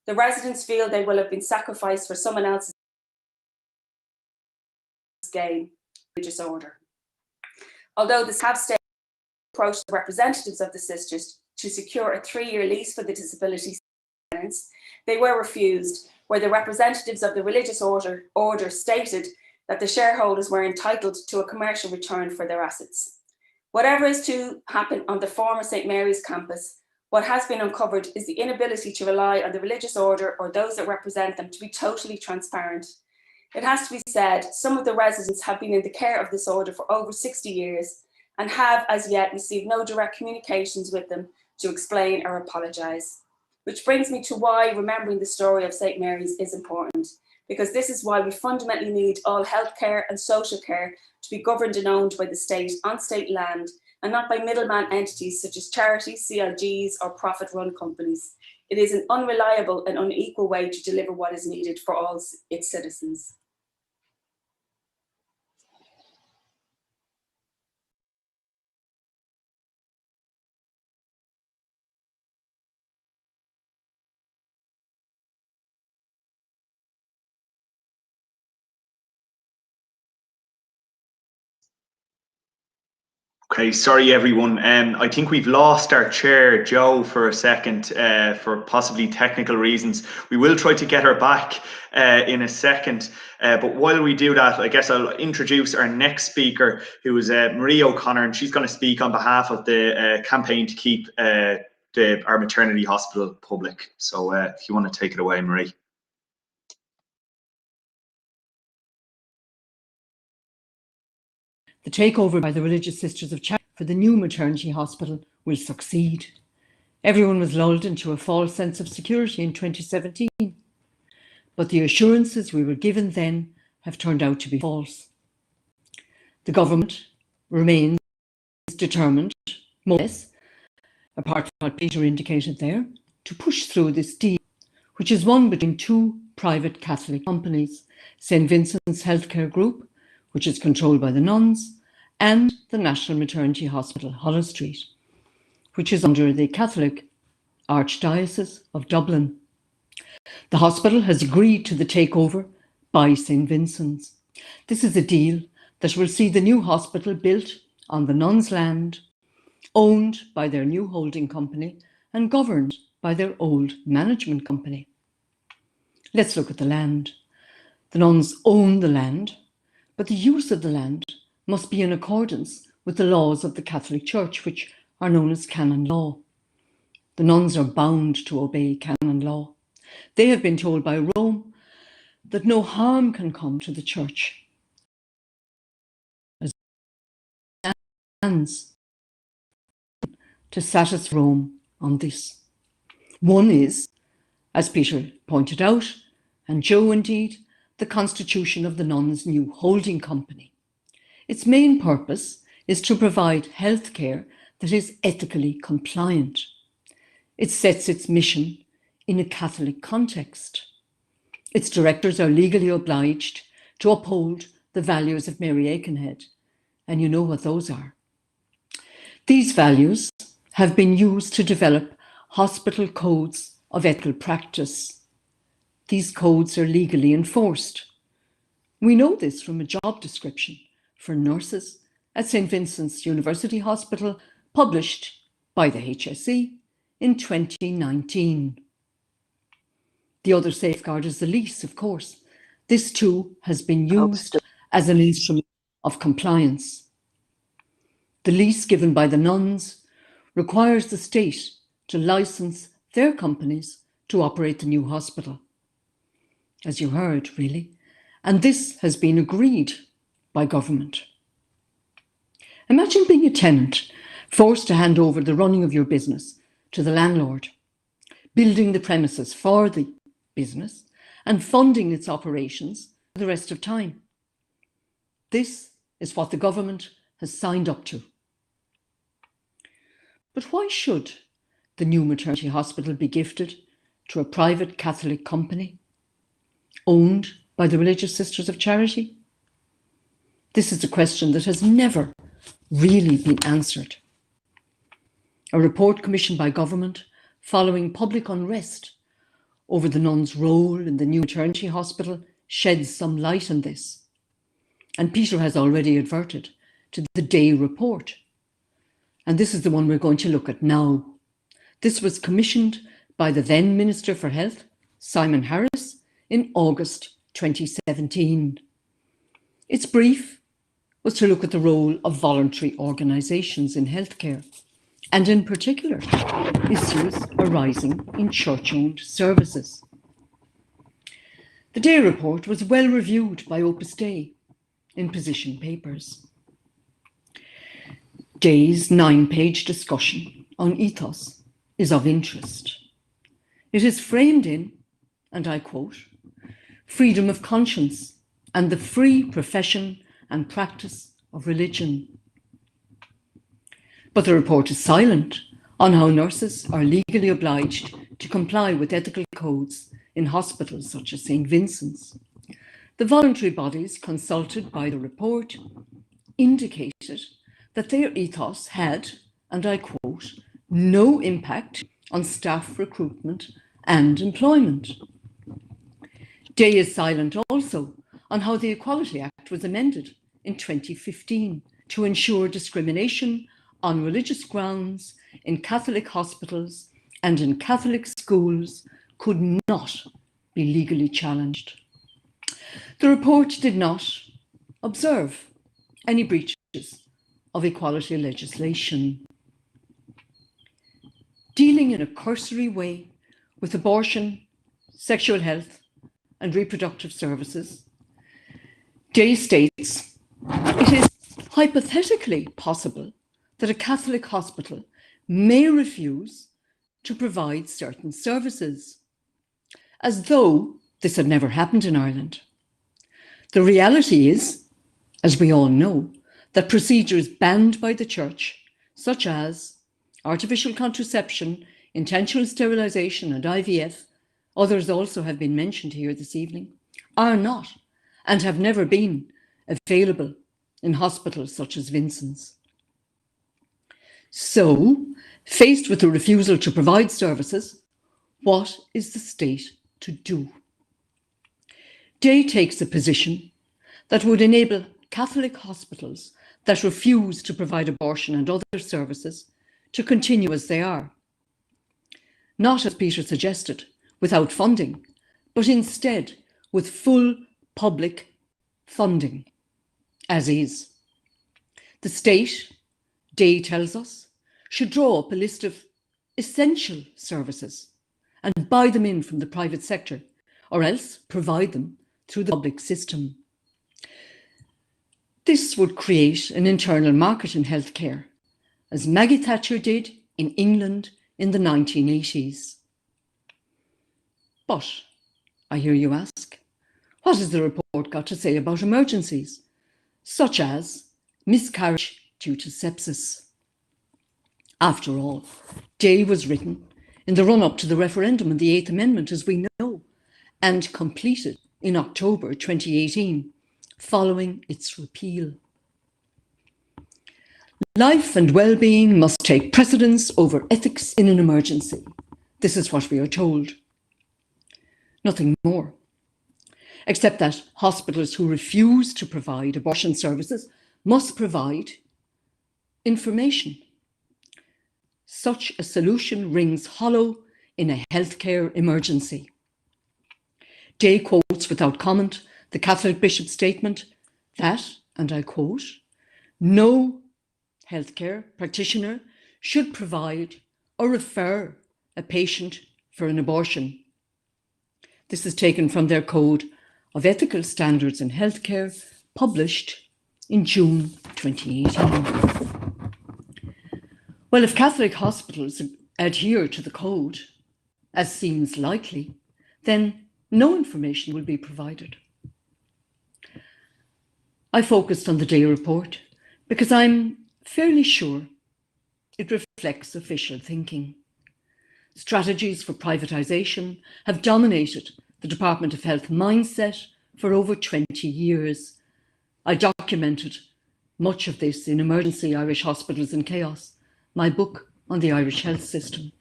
D: The residents feel they will have been sacrificed for someone else's gain, religious order. Although this have stayed approached the representatives of the sisters to secure a 3-year lease for the disability tenants, they were refused, where the representatives of the religious order stated that the shareholders were entitled to a commercial return for their assets. Whatever is to happen on the former St. Mary's campus, what has been uncovered is the inability to rely on the religious order or those that represent them to be totally transparent. It has to be said, some of the residents have been in the care of this order for over 60 years and have as yet received no direct communications with them to explain or apologise. Which brings me to why remembering the story of St. Mary's is important, because this is why we fundamentally need all healthcare and social care to be governed and owned by the state on state land and not by middleman entities such as charities, CLGs or profit-run companies. It is an unreliable and unequal way to deliver what is needed for all its citizens.
E: Okay, sorry everyone. I think we've lost our chair, Jo, for a second for possibly technical reasons. We will try to get her back in a second. But while we do that, I guess I'll introduce our next speaker, who is Marie O'Connor, and she's going to speak on behalf of the campaign to keep our maternity hospital public. So if you want to take it away, Marie.
F: The takeover by the Religious Sisters of Charity for the new maternity hospital will succeed. Everyone was lulled into a false sense of security in 2017, but the assurances we were given then have turned out to be false. The government remains determined, more or less, apart from what Peter indicated there, to push through this deal, which is one between two private Catholic companies, St. Vincent's Healthcare Group, which is controlled by the nuns, and the National Maternity Hospital, Holles Street, which is under the Catholic Archdiocese of Dublin. The hospital has agreed to the takeover by St. Vincent's. This is a deal that will see the new hospital built on the nuns' land, owned by their new holding company and governed by their old management company. Let's look at the land. The nuns own the land, but the use of the land must be in accordance with the laws of the Catholic Church, which are known as canon law. The nuns are bound to obey canon law. They have been told by Rome that no harm can come to the Church, as hands to satisfy Rome on this. One is, as Peter pointed out, and Jo indeed, the constitution of the nuns' new holding company. Its main purpose is to provide healthcare that is ethically compliant. It sets its mission in a Catholic context. Its directors are legally obliged to uphold the values of Mary Aikenhead, and you know what those are. These values have been used to develop hospital codes of ethical practice. These codes are legally enforced. We know this from a job description for nurses at St. Vincent's University Hospital, published by the HSE in 2019. The other safeguard is the lease, of course. This too has been used as an instrument of compliance. The lease given by the nuns requires the state to license their companies to operate the new hospital, as you heard, really. And this has been agreed by government. Imagine being a tenant, forced to hand over the running of your business to the landlord, building the premises for the business and funding its operations for the rest of time. This is what the government has signed up to. But why should the new maternity hospital be gifted to a private Catholic company owned by the Religious Sisters of Charity? This is a question that has never really been answered. A report commissioned by government following public unrest over the nuns' role in the new maternity hospital sheds some light on this. And Peter has already adverted to the Day report. And this is the one we're going to look at now. This was commissioned by the then Minister for Health, Simon Harris, in August 2017. Its brief was to look at the role of voluntary organisations in healthcare and in particular, issues arising in church-owned services. The Day report was well reviewed by Opus Dei in position papers. Day's 9-page discussion on ethos is of interest. It is framed in, and I quote, freedom of conscience and the free profession and practice of religion. But the report is silent on how nurses are legally obliged to comply with ethical codes in hospitals such as St. Vincent's. The voluntary bodies consulted by the report indicated that their ethos had, and I quote, no impact on staff recruitment and employment. Day is silent also on how the Equality Act was amended in 2015 to ensure discrimination on religious grounds in Catholic hospitals and in Catholic schools could not be legally challenged. The report did not observe any breaches of equality legislation. Dealing in a cursory way with abortion, sexual health, and reproductive services, Day states it is hypothetically possible that a Catholic hospital may refuse to provide certain services, as though this had never happened in Ireland. The reality is, as we all know, that procedures banned by the Church, such as artificial contraception, intentional sterilisation and IVF, others also have been mentioned here this evening, are not and have never been available in hospitals such as Vincent's. So, faced with the refusal to provide services, what is the state to do? Day takes a position that would enable Catholic hospitals that refuse to provide abortion and other services to continue as they are. Not, as Peter suggested, without funding, but instead with full public funding, as is. The state, Day tells us, should draw up a list of essential services and buy them in from the private sector, or else provide them through the public system. This would create an internal market in healthcare, as Maggie Thatcher did in England in the 1980s. But, I hear you ask, what has the report got to say about emergencies, such as miscarriage due to sepsis? After all, Day was written in the run-up to the referendum on the 8th Amendment, as we know, and completed in October 2018, following its repeal. Life and well-being must take precedence over ethics in an emergency. This is what we are told. Nothing more, except that hospitals who refuse to provide abortion services must provide information. Such a solution rings hollow in a healthcare emergency. Day quotes without comment the Catholic bishop's statement that, and I quote, no healthcare practitioner should provide or refer a patient for an abortion. This is taken from their Code of Ethical Standards in Healthcare, published in June 2018. Well, if Catholic hospitals adhere to the code, as seems likely, then no information will be provided. I focused on the Day report because I'm fairly sure it reflects official thinking. Strategies for privatisation have dominated the Department of Health mindset for over 20 years. I documented much of this in Emergency Irish Hospitals in Chaos, my book on the Irish health system.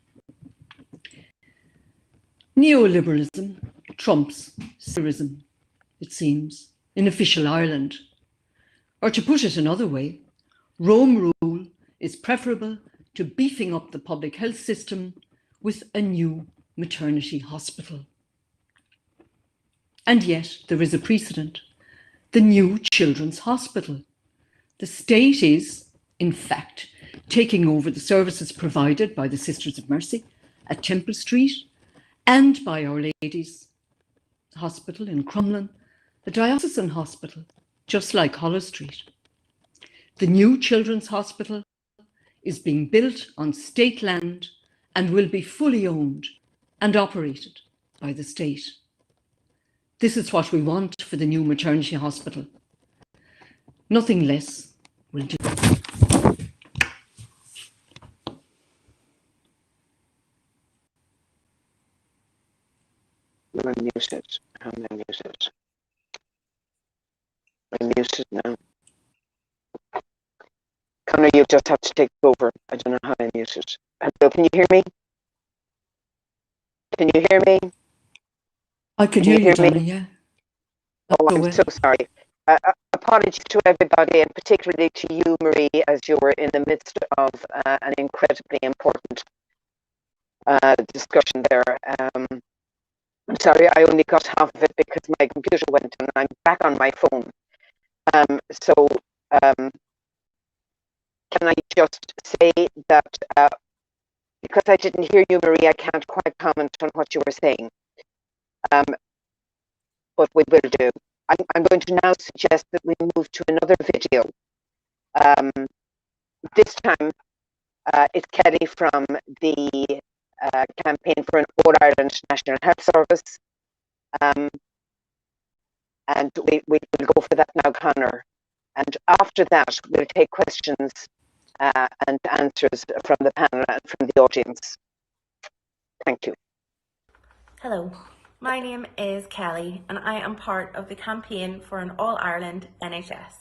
F: Neoliberalism trumps secularism, it seems, in official Ireland. Or to put it another way, Rome rule is preferable to beefing up the public health system with a new maternity hospital. And yet there is a precedent, the new Children's Hospital. The state is, in fact, taking over the services provided by the Sisters of Mercy at Temple Street and by Our Lady's Hospital in Crumlin, a diocesan hospital, just like Hollow Street. The new Children's Hospital is being built on state land and will be fully owned and operated by the state. This is what we want for the new maternity hospital. Nothing less will do.
G: You're muted. How am I muted? I'm muted now. Conor, you just have to take over. I don't know how I'm muted. Hello, can you hear me? Can you hear me?
F: I can hear you, Donna, yeah.
G: Oh, I'm so sorry. Apologies to everybody, and particularly to you, Marie, as you were in the midst of an incredibly important discussion there. I'm sorry, I only got half of it because my computer went and I'm back on my phone. Can I just say that because I didn't hear you, Marie, I can't quite comment on what you were saying. But we will do. I'm going to now suggest that we move to another video. This time, it's Kellie from the campaign for an All-Ireland National Health Service. And we'll go for that now, Conor. And after that, we'll take questions and answers from the panel and from the audience. Thank you.
H: Hello, my name is Kellie and I am part of the campaign for an All-Ireland NHS.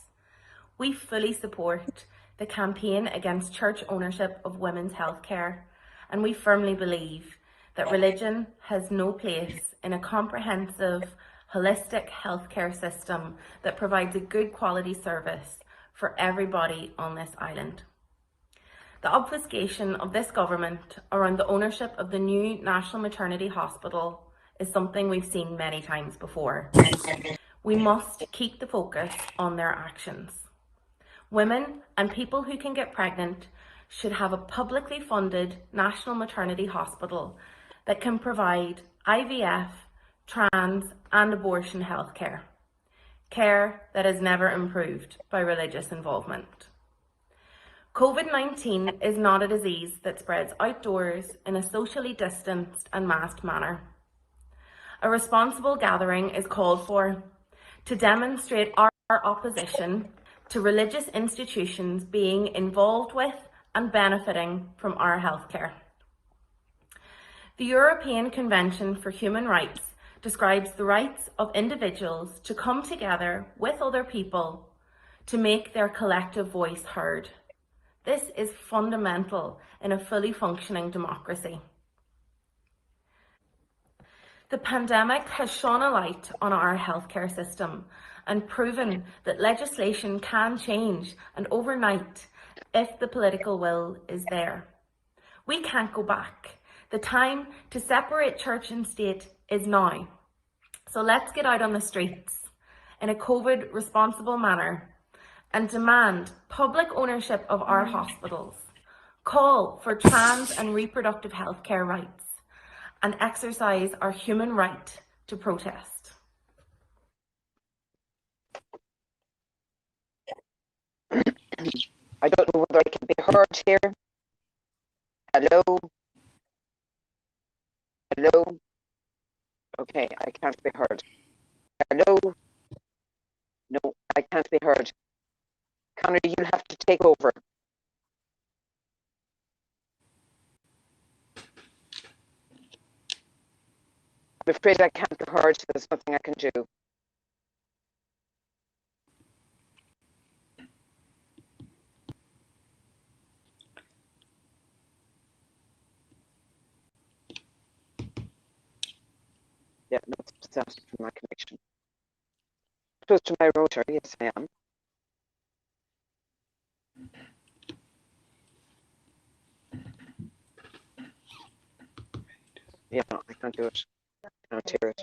H: We fully support the campaign against church ownership of women's healthcare, and we firmly believe that religion has no place in a comprehensive, holistic healthcare system that provides a good quality service for everybody on this island. The obfuscation of this government around the ownership of the new National Maternity Hospital is something we've seen many times before. We must keep the focus on their actions. Women and people who can get pregnant should have a publicly funded national maternity hospital that can provide IVF, trans and abortion healthcare, care that is never improved by religious involvement. COVID-19 is not a disease that spreads outdoors in a socially distanced and masked manner. A responsible gathering is called for to demonstrate our opposition to religious institutions being involved with and benefiting from our healthcare. The European Convention for Human Rights describes the rights of individuals to come together with other people to make their collective voice heard. This is fundamental in a fully functioning democracy. The pandemic has shone a light on our healthcare system and proven that legislation can change and overnight if the political will is there. We can't go back. The time to separate church and state is now. So let's get out on the streets in a COVID responsible manner and demand public ownership of our hospitals, call for trans and reproductive healthcare rights, and exercise our human right to protest.
G: I don't know whether I can be heard here. Hello? Hello? Okay, I can't be heard. Hello? No, I can't be heard. Conor, you'll have to take over. I'm afraid I can't be heard. There's nothing I can do. Yeah, no, it's a disaster for my connection. Close to my router, yes I am. Yeah, no, I can't do it. I can't hear it.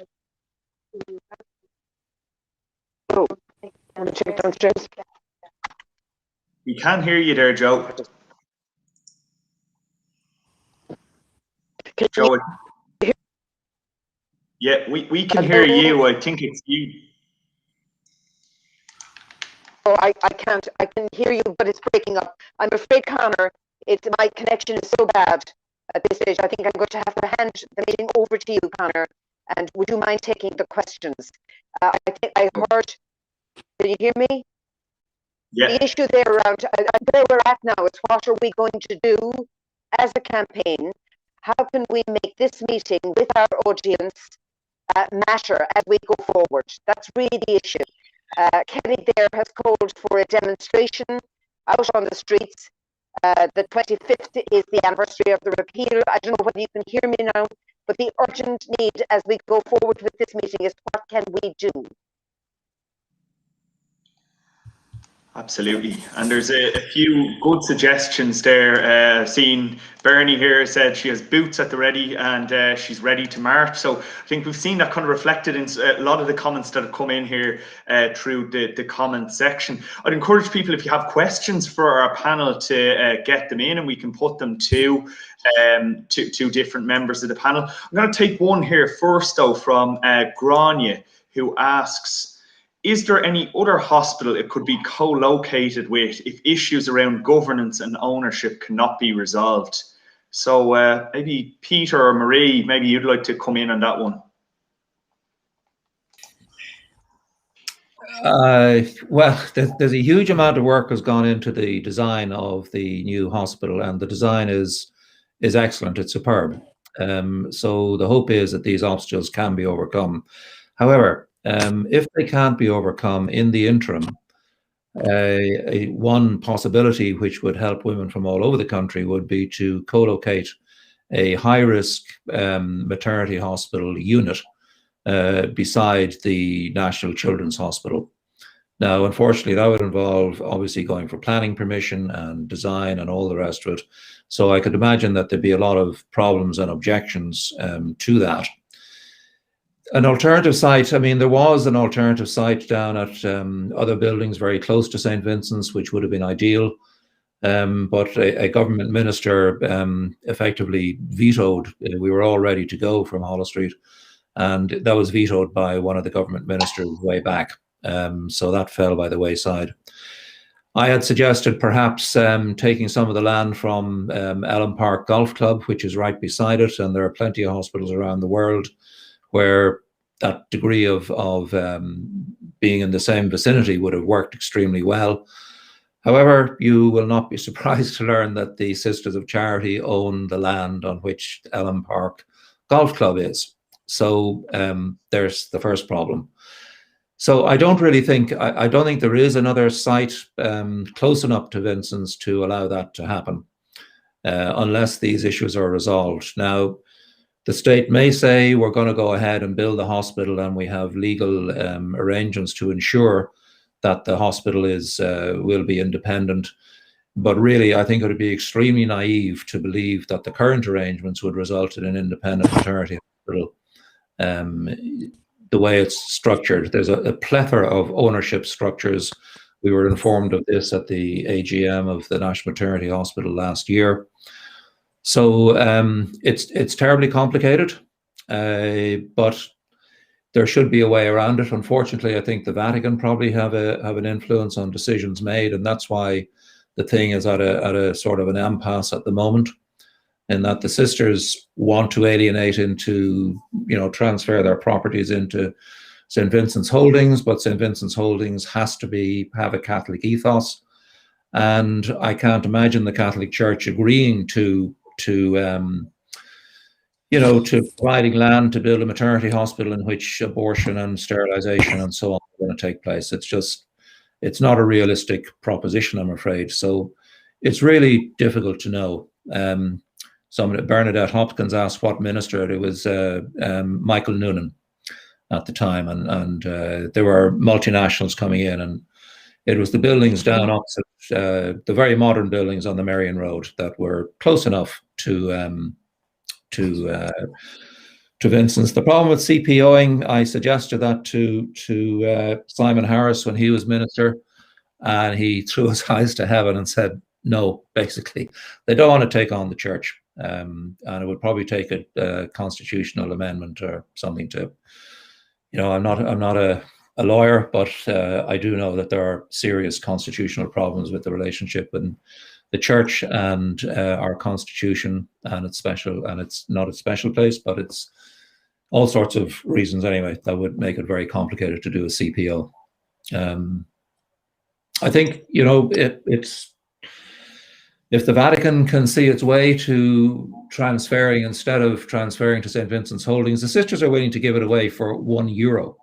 G: Oh, want to check downstairs?
E: We can hear you there, Joe. Joe, yeah, we can hear you. I think it's you.
G: Oh, I can't. I can hear you, but it's breaking up. I'm afraid, Connor, my connection is so bad at this stage. I think I'm going to have to hand the meeting over to you, Connor. And would you mind taking the questions? I think I heard. Did you hear me?
E: Yeah.
G: The issue there around where we're at now is what are we going to do as a campaign? How can we make this meeting with our audience matter as we go forward? That's really the issue. Kellie there has called for a demonstration out on the streets. The 25th is the anniversary of the repeal. I don't know whether you can hear me now, but the urgent need as we go forward with this meeting is what can we do?
E: Absolutely, and there's a few good suggestions there. Seen Bernie here said she has boots at the ready and she's ready to march. So I think we've seen that kind of reflected in a lot of the comments that have come in here through the comment section. I'd encourage people, if you have questions for our panel, to get them in, and we can put them to different members of the panel. I'm going to take one here first, though, from Grania, who asks, is there any other hospital it could be co-located with if issues around governance and ownership cannot be resolved? So maybe Peter or Marie, maybe you'd like to come in on that one.
B: Well, there's a huge amount of work has gone into the design of the new hospital, and the design is excellent. It's superb. So the hope is that these obstacles can be overcome. However, if they can't be overcome in the interim, one possibility which would help women from all over the country would be to co-locate a high-risk maternity hospital unit beside the National Children's Hospital. Now, unfortunately, that would involve obviously going for planning permission and design and all the rest of it. So I could imagine that there'd be a lot of problems and objections to that. An alternative site, I mean, there was an alternative site down at other buildings very close to St. Vincent's, which would have been ideal. But a government minister effectively vetoed. We were all ready to go from Holles Street, and that was vetoed by one of the government ministers way back. So that fell by the wayside. I had suggested perhaps taking some of the land from Ellen Park Golf Club, which is right beside it, and there are plenty of hospitals around the world where that degree of being in the same vicinity would have worked extremely well. However, you will not be surprised to learn that the Sisters of Charity own the land on which Ellen Park Golf Club is. So there's the first problem. So I don't really think, I don't think there is another site close enough to Vincent's to allow that to happen, unless these issues are resolved. Now, the state may say we're going to go ahead and build the hospital, and we have legal arrangements to ensure that the hospital will be independent. But really, I think it would be extremely naive to believe that the current arrangements would result in an independent maternity hospital. The way it's structured, there's a plethora of ownership structures. We were informed of this at the AGM of the National Maternity Hospital last year. So it's terribly complicated, but there should be a way around it. Unfortunately, I think the Vatican probably have an influence on decisions made, and that's why the thing is at a sort of an impasse at the moment, in that the sisters want to alienate into, transfer their properties into St. Vincent's Holdings, but St. Vincent's Holdings has to have a Catholic ethos, and I can't imagine the Catholic Church agreeing to providing land to build a maternity hospital in which abortion and sterilization and so on are going to take place. It's not a realistic proposition, I'm afraid. So it's really difficult to know. Bernadette Hopkins asked what minister. It was Michael Noonan at the time, and there were multinationals coming in, and it was the buildings down opposite, the very modern buildings on the Marion Road that were close enough to Vincent's. The problem with CPOing, I suggested that to Simon Harris when he was minister, and he threw his eyes to heaven and said no. Basically, they don't want to take on the church. and it would probably take a constitutional amendment or something to, I'm not a lawyer, but I do know that there are serious constitutional problems with the relationship in the church and our constitution, and it's special, and it's not a special place, but it's all sorts of reasons anyway that would make it very complicated to do a CPO. I think, it's, if the Vatican can see its way to transferring, instead of transferring to St. Vincent's Holdings, the sisters are willing to give it away for €1.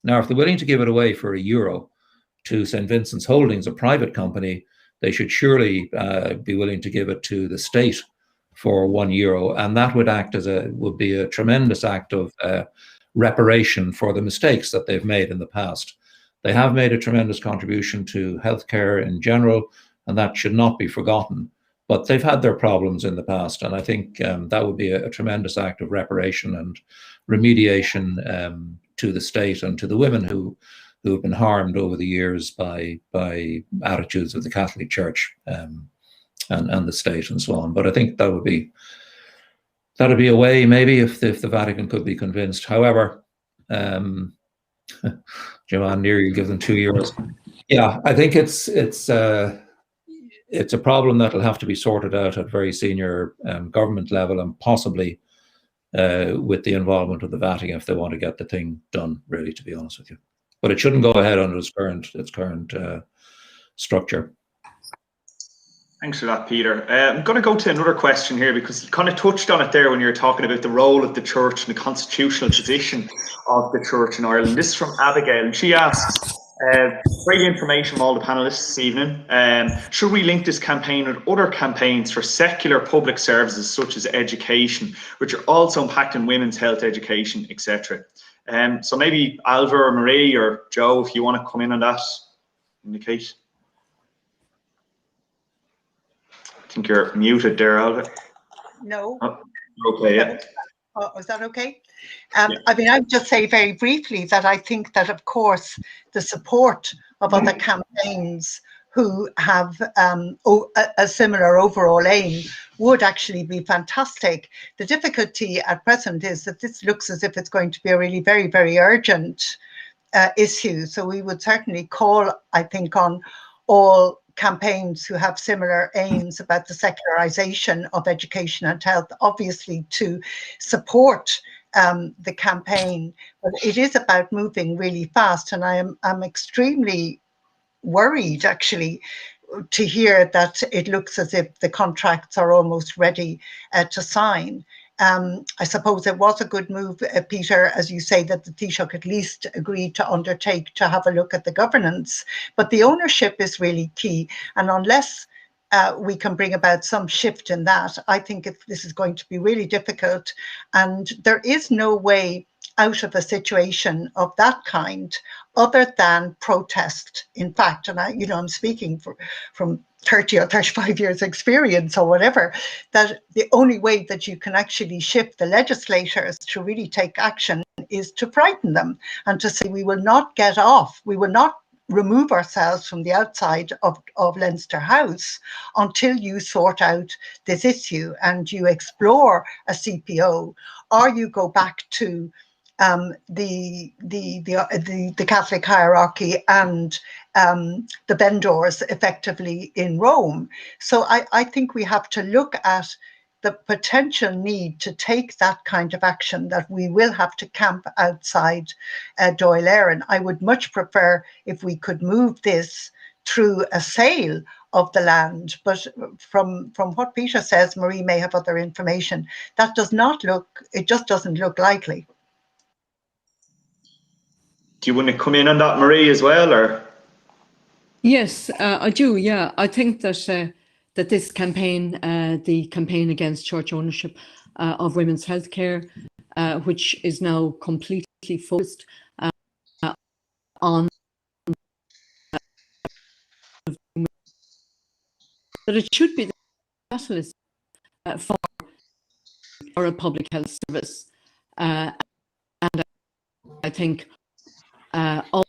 B: Now, if they're willing to give it away for €1 to St. Vincent's Holdings, a private company, they should surely be willing to give it to the state for €1, and that would be a tremendous act of reparation for the mistakes that they've made in the past. They have made a tremendous contribution to healthcare in general, and that should not be forgotten. But they've had their problems in the past, and I think that would be a tremendous act of reparation and remediation to the state and to the women who have been harmed over the years by attitudes of the Catholic Church and the state and so on. But I think that'd be a way, maybe, if the Vatican could be convinced. However, Joanne Near, you give them €2. Yeah, I think it's a problem that'll have to be sorted out at very senior government level, and possibly with the involvement of the Vatican if they want to get the thing done, really, to be honest with you. But it shouldn't go ahead under its current structure.
E: Thanks for that, Peter. I'm going to go to another question here, because you kind of touched on it there when you were talking about the role of the church and the constitutional position of the church in Ireland. This is from Abigail, and she asks, great information from all the panelists this evening. Should we link this campaign with other campaigns for secular public services such as education, which are also impacting women's health, education, etc.? So maybe Ailbhe or Marie or Joe, if you want to come in on that, indicate. I think you're muted there, Ailbhe.
C: No.
E: Oh, okay, yeah.
C: Oh, is that okay? I mean, I'd just say very briefly that I think that, of course, the support of other campaigns who have a similar overall aim would actually be fantastic. The difficulty at present is that this looks as if it's going to be a really very, very urgent issue. So we would certainly call, I think, on all campaigns who have similar aims about the secularization of education and health, obviously, to support the campaign. But it is about moving really fast, and I'm extremely worried, actually, to hear that it looks as if the contracts are almost ready to sign. I suppose it was a good move, Peter, as you say, that the Taoiseach at least agreed to undertake to have a look at the governance. But the ownership is really key. And unless we can bring about some shift in that, I think this is going to be really difficult. And there is no way out of a situation of that kind other than protest, in fact. And I'm speaking from 30 or 35 years experience or whatever, that the only way that you can actually shift the legislators to really take action is to frighten them and to say, we will not get off, we will not remove ourselves from the outside of Leinster House until you sort out this issue and you explore a CPO, or you go back to the Catholic hierarchy and the vendors effectively in Rome. So I think we have to look at the potential need to take that kind of action, that we will have to camp outside Dáil Éireann. I would much prefer if we could move this through a sale of the land. But from what Peter says, Marie may have other information, that does not look, it just doesn't look likely.
E: Do you want to come in on that, Marie, as well, or?
F: Yes, I do. Yeah, I think that that this campaign, the campaign against church ownership of women's healthcare, which is now completely focused on that it should be the catalyst for a public health service, and I think all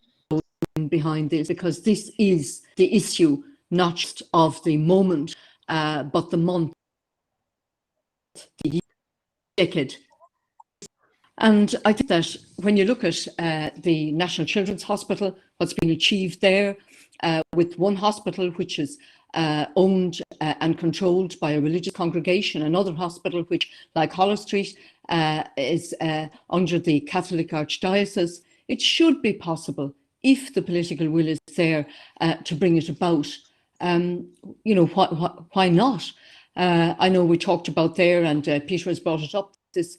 F: behind this, because this is the issue not just of the moment, but the month the decade. And I think that when you look at the National Children's Hospital, what's been achieved there with one hospital which is owned and controlled by a religious congregation, another hospital which, like Holles Street, is under the Catholic Archdiocese, it should be possible, if the political will is there, to bring it about. You know, why not? I know we talked about there, and Peter has brought it up, this.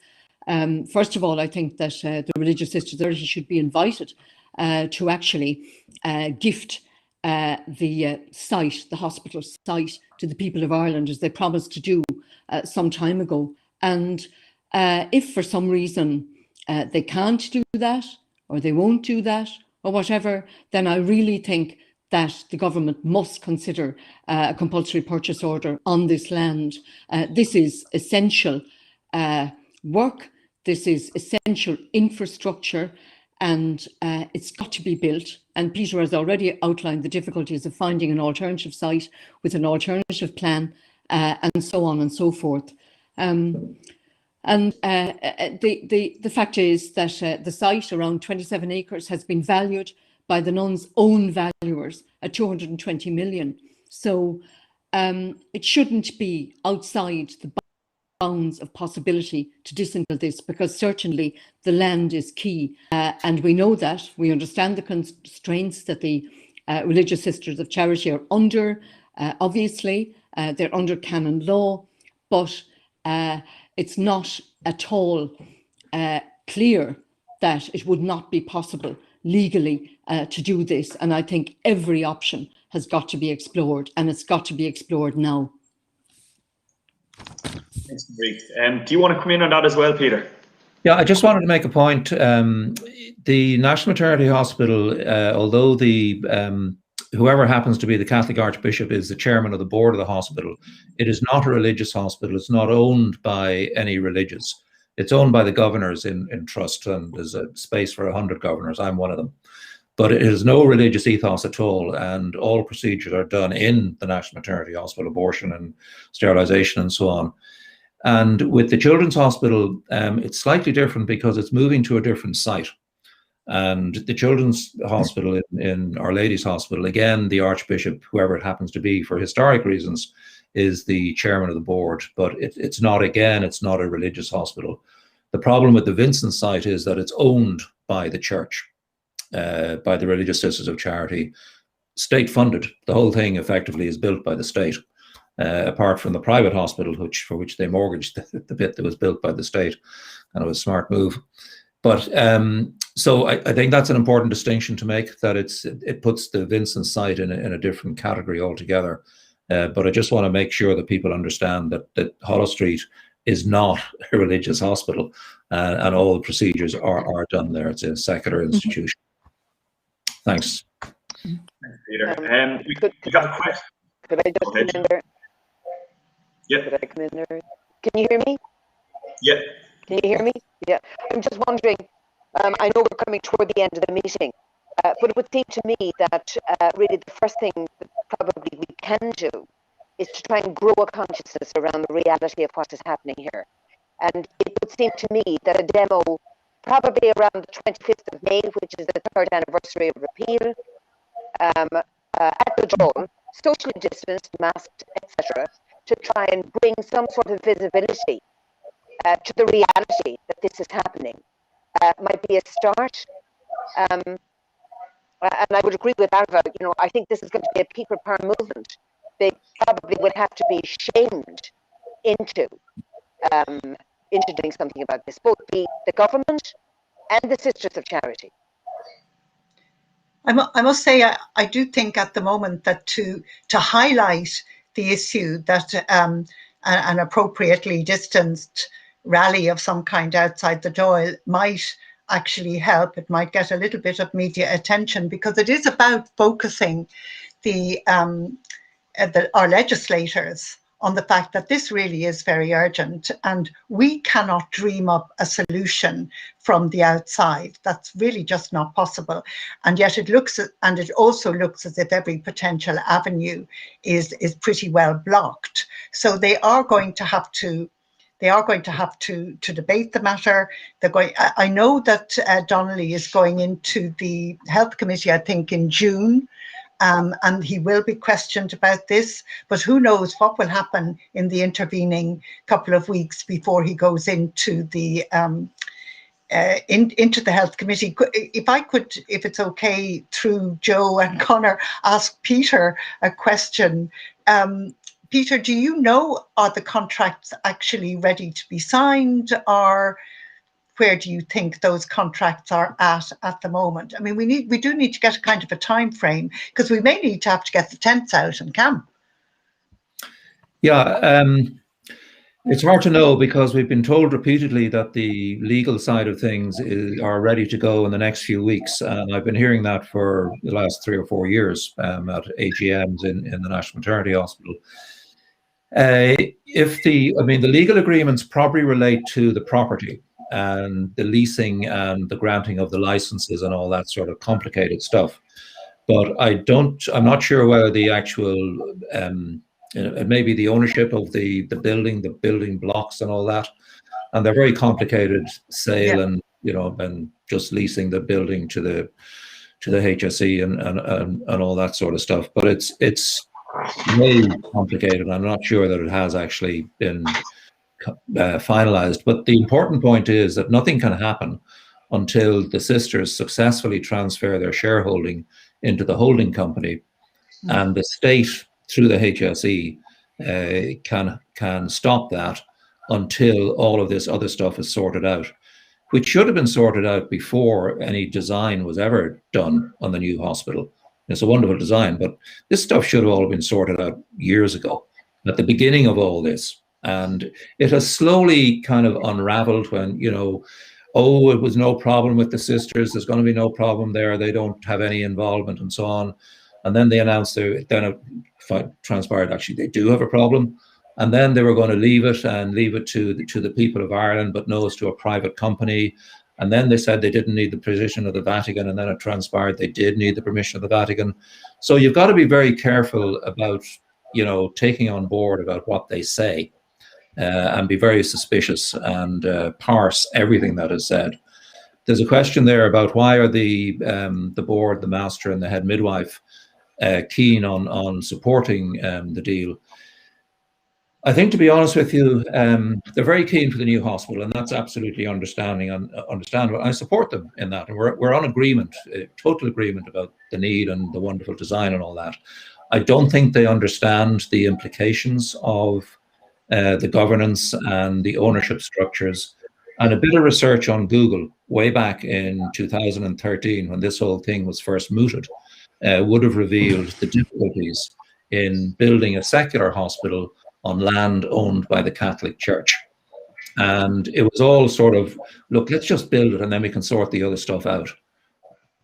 F: First of all, I think that the Religious Sisters should be invited to actually gift the site, the hospital site, to the people of Ireland, as they promised to do some time ago. And if for some reason they can't do that, or they won't do that, or whatever, then I really think that the government must consider a compulsory purchase order on this land. This is essential work. This is essential infrastructure, and it's got to be built. And Peter has already outlined the difficulties of finding an alternative site with an alternative plan, and so on and so forth. The fact is that the site, around 27 acres, has been valued by the nuns' own valuers at 220 million. So it shouldn't be outside the bounds of possibility to dismantle this, because certainly the land is key. And we know that, we understand the constraints that the Religious Sisters of Charity are under. Obviously, they're under canon law, but it's not at all clear that it would not be possible legally to do this. And I think every option has got to be explored, and it's got to be explored now.
E: Thanks, Marie. Do you want to come in on that as well, Peter?
B: Yeah, I just wanted to make a point. The National Maternity Hospital, although the whoever happens to be the Catholic Archbishop is the chairman of the board of the hospital, it is not a religious hospital. It's not owned by any religious. It's owned by the governors in trust, and there's a space for 100 governors. I'm one of them. But it has no religious ethos at all, and all procedures are done in the National Maternity Hospital, abortion and sterilisation and so on. And with the Children's Hospital, it's slightly different because it's moving to a different site. And the Children's Hospital in Our Lady's Hospital, again, the Archbishop, whoever it happens to be for historic reasons, is the chairman of the board. But it's not a religious hospital. The problem with the Vincent site is that it's owned by the church, by the Religious Sisters of Charity, state funded. The whole thing effectively is built by the state. Apart from the private hospital, for which they mortgaged the bit that was built by the state, and it was a smart move. But so I think that's an important distinction to make, that it puts the Vincent site in a different category altogether. But I just want to make sure that people understand that Holles Street is not a religious hospital, and all the procedures are done there. It's a secular institution. Thanks.
E: Thanks, Peter. We got a question.
G: Could I just come in there?
E: Yeah.
G: Could I come in there? Can you hear me?
E: Yeah.
G: Can you hear me? Yeah. I'm just wondering, I know we're coming toward the end of the meeting, but it would seem to me that really the first thing that probably we can do is to try and grow a consciousness around the reality of what is happening here. And it would seem to me that a demo, probably around the 25th of May, which is the 3rd anniversary of repeal, at the Dawn, socially distanced, masked, etc., to try and bring some sort of visibility to the reality that this is happening, might be a start. And I would agree with Ailbhe, you know, I think this is going to be a people power movement. They probably would have to be shamed into doing something about this, both the government and the Sisters of Charity.
C: I must say, I do think at the moment that to highlight the issue that an appropriately distanced rally of some kind outside the Dáil might actually help. It might get a little bit of media attention, because it is about focusing our legislators on the fact that this really is very urgent, and we cannot dream up a solution from the outside. That's really just not possible. And yet it also looks as if every potential avenue is pretty well blocked. So they are going to have to they are going to have to debate the matter. They're going. I know that Donnelly is going into the Health Committee, I think, in June. And he will be questioned about this, but who knows what will happen in the intervening couple of weeks before he goes into the into the Health Committee. If I could, if it's okay, through Joe and Conor, ask Peter a question. Peter, do you know, are the contracts actually ready to be signed, or where do you think those contracts are at the moment? I mean, we do need to get a kind of a time frame, because we may need to have to get the tents out and camp.
B: Yeah, it's hard to know, because we've been told repeatedly that the legal side of things are ready to go in the next few weeks, and I've been hearing that for the last 3 or 4 years at AGMs in the National Maternity Hospital. The legal agreements probably relate to the property and the leasing and the granting of the licenses and all that sort of complicated stuff. But I'm not sure whether the actual, maybe the ownership of the building blocks and all that, and they're very complicated sale, and and just leasing the building to the HSE and all that sort of stuff. But it's way complicated. I'm not sure that it has actually been finalized. But the important point is that nothing can happen until the sisters successfully transfer their shareholding into the holding company, and the state through the HSE can stop that until all of this other stuff is sorted out, which should have been sorted out before any design was ever done on the new hospital. It's a wonderful design, but this stuff should have all been sorted out years ago, at the beginning of all this. And it has slowly kind of unraveled when, oh, it was no problem with the sisters, there's going to be no problem there, they don't have any involvement and so on. And then they announced, then it transpired actually they do have a problem. And then they were going to leave it to the people of Ireland, but no, it's to a private company. And then they said they didn't need the permission of the Vatican, and then it transpired they did need the permission of the Vatican. So you've got to be very careful about, taking on board about what they say, and be very suspicious and parse everything that is said. There's a question there about why are the board, the master, and the head midwife keen on supporting the deal. I think, to be honest with you, they're very keen for the new hospital, and that's absolutely understandable. I support them in that, and we're on agreement, total agreement about the need and the wonderful design and all that. I don't think they understand the implications of the governance and the ownership structures. And a bit of research on Google way back in 2013, when this whole thing was first mooted, would have revealed the difficulties in building a secular hospital on land owned by the Catholic Church. And it was all sort of, look, let's just build it and then we can sort the other stuff out.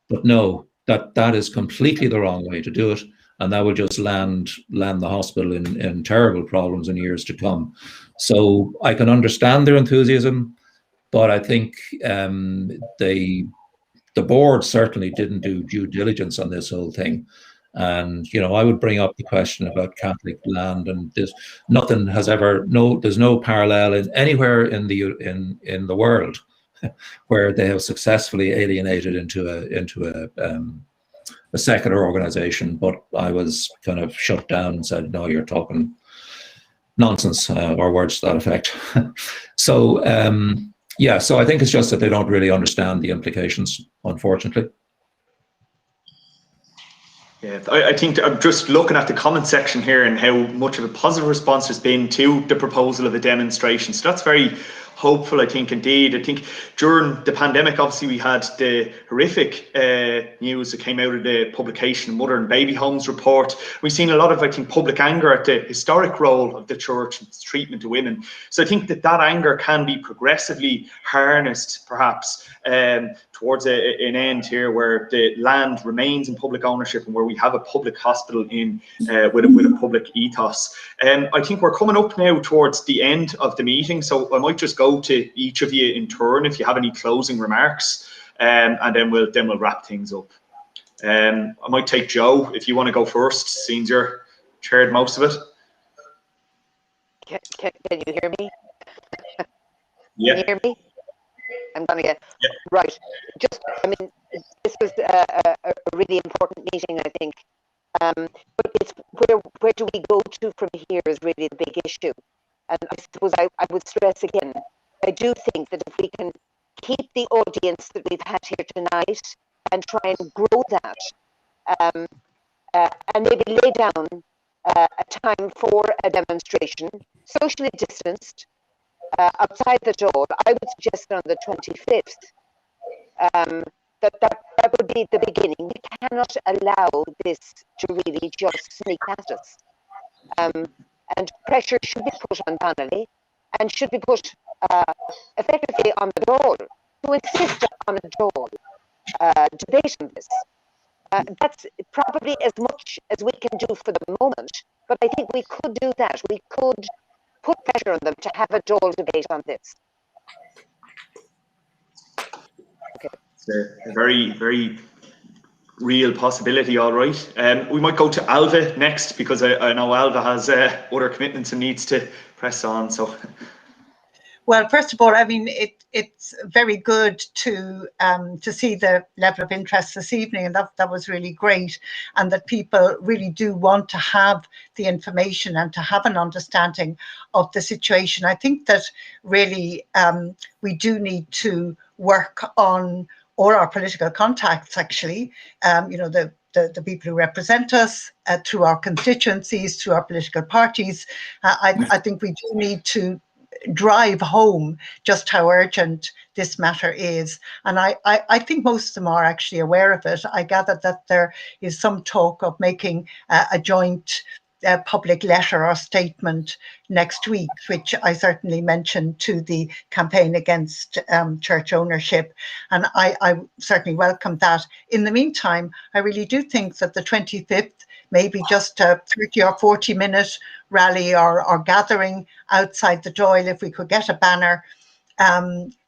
B: But no, that is completely the wrong way to do it. And that will just land the hospital in terrible problems in years to come. So I can understand their enthusiasm, but I think the board certainly didn't do due diligence on this whole thing. And I would bring up the question about Catholic land, and there's no parallel anywhere in the world where they have successfully alienated into a secular organization. But I was kind of shut down and said, no, you're talking nonsense, or words to that effect. So so I think it's just that they don't really understand the implications, unfortunately.
E: Yeah, I think I'm just looking at the comment section here and how much of a positive response there's been to the proposal of a demonstration. So that's very hopeful, I think, indeed. I think during the pandemic, obviously, we had the horrific news that came out of the publication of Mother and Baby Homes report. We've seen a lot of, I think, public anger at the historic role of the church in its treatment of women. So I think that anger can be progressively harnessed, perhaps, towards an end here where the land remains in public ownership and where we have a public hospital with a public ethos. I think we're coming up now towards the end of the meeting, so I might just go to each of you in turn if you have any closing remarks, and then we'll wrap things up. I might take Joe if you want to go first, since you're chaired most of it.
G: Can you hear me?
E: Yeah.
G: Can you hear me? I'm going to get
E: Yeah.
G: right. Just, I mean, this was a really important meeting, I think. But it's where do we go to from here is really the big issue. And I suppose I would stress again, I do think that if we can keep the audience that we've had here tonight and try and grow that, and maybe lay down a time for a demonstration, socially distanced, outside the door, I would suggest on the 25th. That would be the beginning. We cannot allow this to really just sneak at us. And pressure should be put on Donnelly and should be put effectively on the Dáil to insist on a Dáil debate on this. That's probably as much as we can do for the moment, but I think we could do that. We could put pressure on them to have a Dáil debate on this. Okay.
E: It's a very, very real possibility, all right. We might go to Ailbhe next, because I know Ailbhe has other commitments and needs to press on. So,
C: well, first of all, I mean, it's very good to see the level of interest this evening, and that was really great, and that people really do want to have the information and to have an understanding of the situation. I think that really we do need to work on all our political contacts, actually, you know, the people who represent us through our constituencies, through our political parties. I think we do need to drive home just how urgent this matter is. And I think most of them are actually aware of it. I gather that there is some talk of making a joint public letter or statement next week, which I certainly mentioned to the campaign against church ownership. And I certainly welcome that. In the meantime, I really do think that the 25th, maybe just a 30 or 40 minute rally or gathering outside the Dáil, if we could get a banner,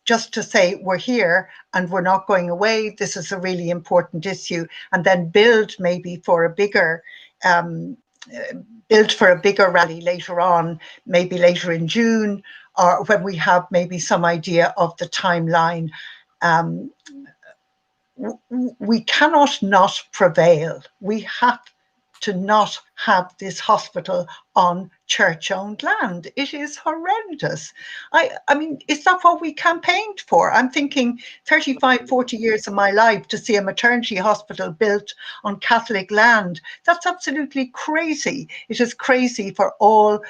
C: just to say we're here and we're not going away. This is a really important issue, and then build maybe for a bigger rally later on, maybe later in June, or when we have maybe some idea of the timeline. We cannot not prevail. We have to not have this hospital on church-owned land. It is horrendous. I mean, is that what we campaigned for? I'm thinking 35, 40 years of my life to see a maternity hospital built on Catholic land. That's absolutely crazy. It is crazy for all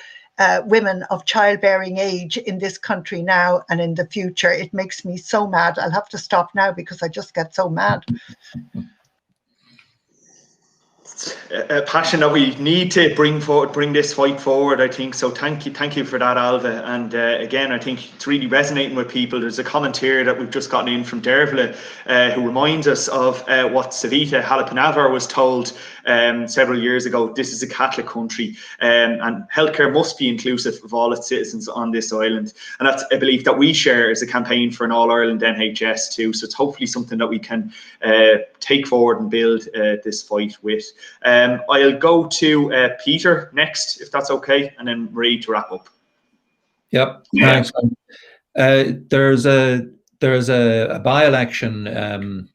C: women of childbearing age in this country now and in the future. It makes me so mad. I'll have to stop now because I just get so mad.
E: a passion that we need to bring this fight forward, I think. So thank you for that, Ailbhe. And again, I think it's really resonating with people. There's a comment here that we've just gotten in from Dervla, who reminds us of what Savita Halappanavar was told several years ago. This is a Catholic country, and healthcare must be inclusive of all its citizens on this island. And that's a belief that we share as a campaign for an All-Ireland NHS too. So it's hopefully something that we can take forward and build this fight with. I'll go to Peter next, if that's okay, and then Marie to wrap up.
B: Yep, thanks. There's a by-election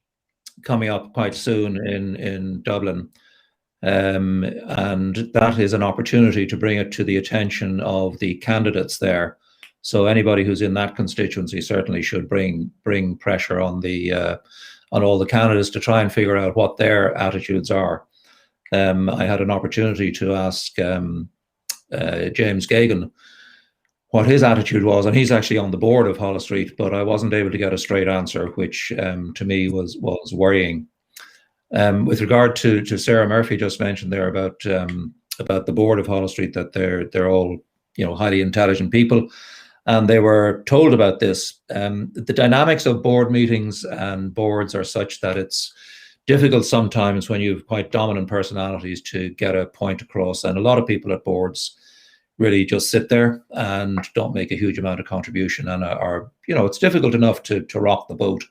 B: coming up quite soon in Dublin, and that is an opportunity to bring it to the attention of the candidates there. So anybody who's in that constituency certainly should bring pressure on all the candidates to try and figure out what their attitudes are. I had an opportunity to ask James Geoghegan what his attitude was, and he's actually on the board of Holles Street, but I wasn't able to get a straight answer, which to me was worrying. With regard to Sarah Murphy just mentioned there about the board of Holles Street, that they're all highly intelligent people, and they were told about this. The dynamics of board meetings and boards are such that it's difficult sometimes when you have quite dominant personalities to get a point across, and a lot of people at boards really just sit there and don't make a huge amount of contribution, and are it's difficult enough to rock the boat,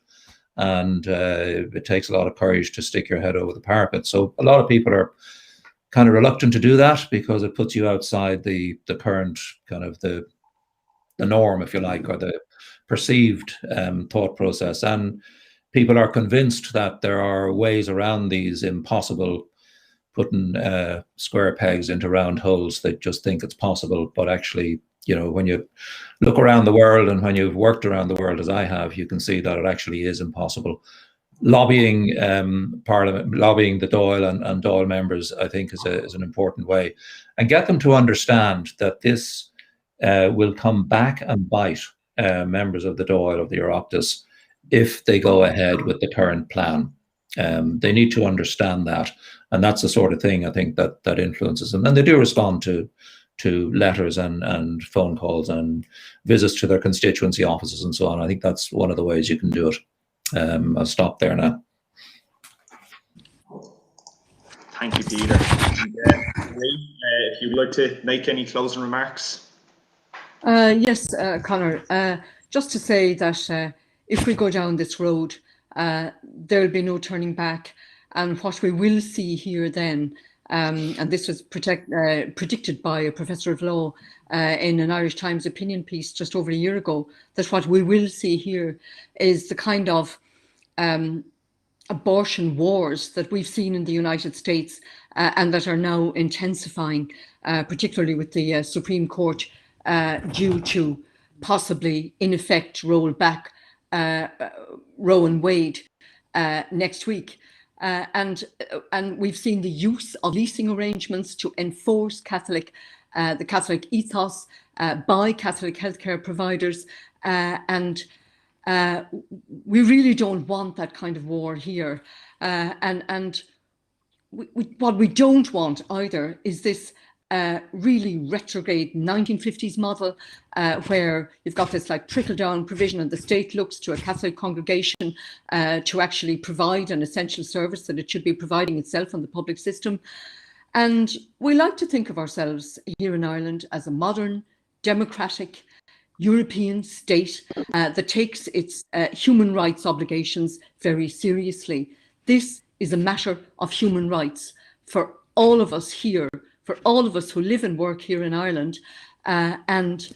B: and it takes a lot of courage to stick your head over the parapet. So a lot of people are kind of reluctant to do that because it puts you outside the current kind of the norm, if you like, or the perceived thought process. And people are convinced that there are ways around these impossible, putting square pegs into round holes. They just think it's possible, but actually, you know, when you look around the world and when you've worked around the world as I have, you can see that it actually is impossible. Lobbying Parliament, lobbying the Dáil and Dáil members, I think, is an important way, and get them to understand that this will come back and bite members of the Dáil, of the Oireachtas, if they go ahead with the current plan. They need to understand that, and that's the sort of thing I think that influences them. And they do respond to letters and phone calls and visits to their constituency offices and so on. I think that's one of the ways you can do it. I'll stop there now.
E: Thank you, Peter. And, if you'd like to make any closing remarks.
F: Yes, Conor, just to say that if we go down this road, there'll be no turning back. And what we will see here then, and this was predicted by a professor of law in an Irish Times opinion piece just over a year ago, that what we will see here is the kind of abortion wars that we've seen in the United States and that are now intensifying, particularly with the Supreme Court due to possibly, in effect, roll back Roe and Wade next week. And we've seen the use of leasing arrangements to enforce the Catholic ethos by Catholic healthcare providers, and we really don't want that kind of war here. And what we don't want either is this really retrograde 1950s model where you've got this like trickle-down provision and the state looks to a Catholic congregation to actually provide an essential service that it should be providing itself on the public system. And we like to think of ourselves here in Ireland as a modern, democratic, European state that takes its human rights obligations very seriously. This is a matter of human rights for all of us here, for all of us who live and work here in Ireland, and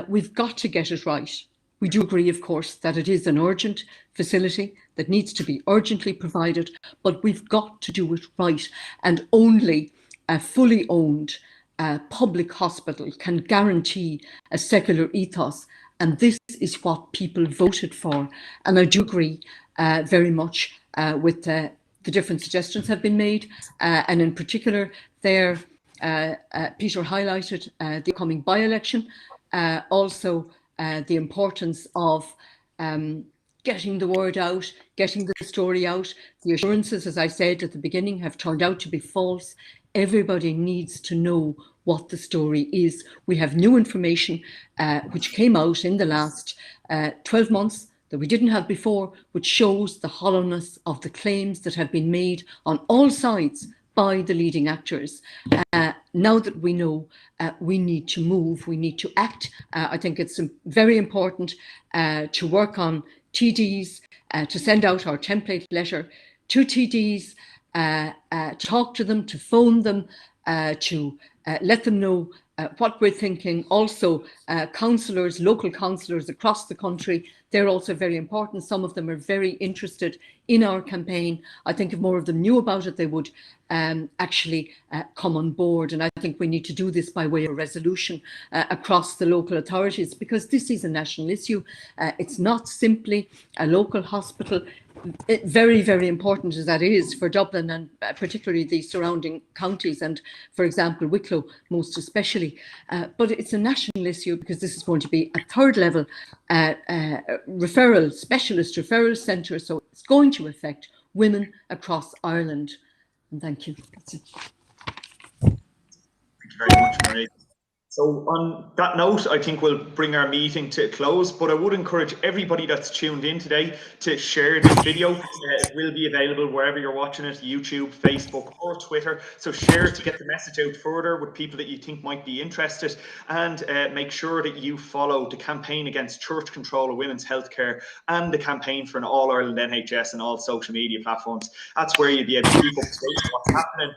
F: we've got to get it right. We do agree, of course, that it is an urgent facility that needs to be urgently provided, but we've got to do it right. And only a fully owned public hospital can guarantee a secular ethos. And this is what people voted for. And I do agree very much with the different suggestions have been made. And in particular, there, Peter highlighted the upcoming by-election, also the importance of getting the word out, getting the story out. The assurances, as I said at the beginning, have turned out to be false. Everybody needs to know what the story is. We have new information which came out in the last 12 months that we didn't have before, which shows the hollowness of the claims that have been made on all sides by the leading actors. Now that we know, we need to move, we need to act. I think it's very important to work on TDs, to send out our template letter to TDs, talk to them, to phone them, to let them know what we're thinking. Also, councillors, local councillors across the country, they're also very important. Some of them are very interested in our campaign. I think if more of them knew about it, they would actually come on board. And I think we need to do this by way of resolution across the local authorities, because this is a national issue. It's not simply a local hospital. Very, very important as that is for Dublin and particularly the surrounding counties and, for example, Wicklow most especially. But it's a national issue because this is going to be a third level referral, specialist referral centre. So it's going to affect women across Ireland. And thank you. That's it.
E: Thank you very much, Marie. So on that note, I think we'll bring our meeting to a close, but I would encourage everybody that's tuned in today to share this video. It will be available wherever you're watching it, YouTube, Facebook or Twitter. So share to get the message out further with people that you think might be interested, and make sure that you follow the campaign against church control of women's healthcare and the campaign for an All-Ireland NHS and all social media platforms. That's where you'll be able to keep up to date with what's happening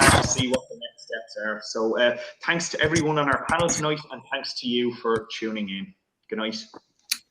E: and to see what the next steps are. So thanks to everyone on our panel tonight, and thanks to you for tuning in. Good night.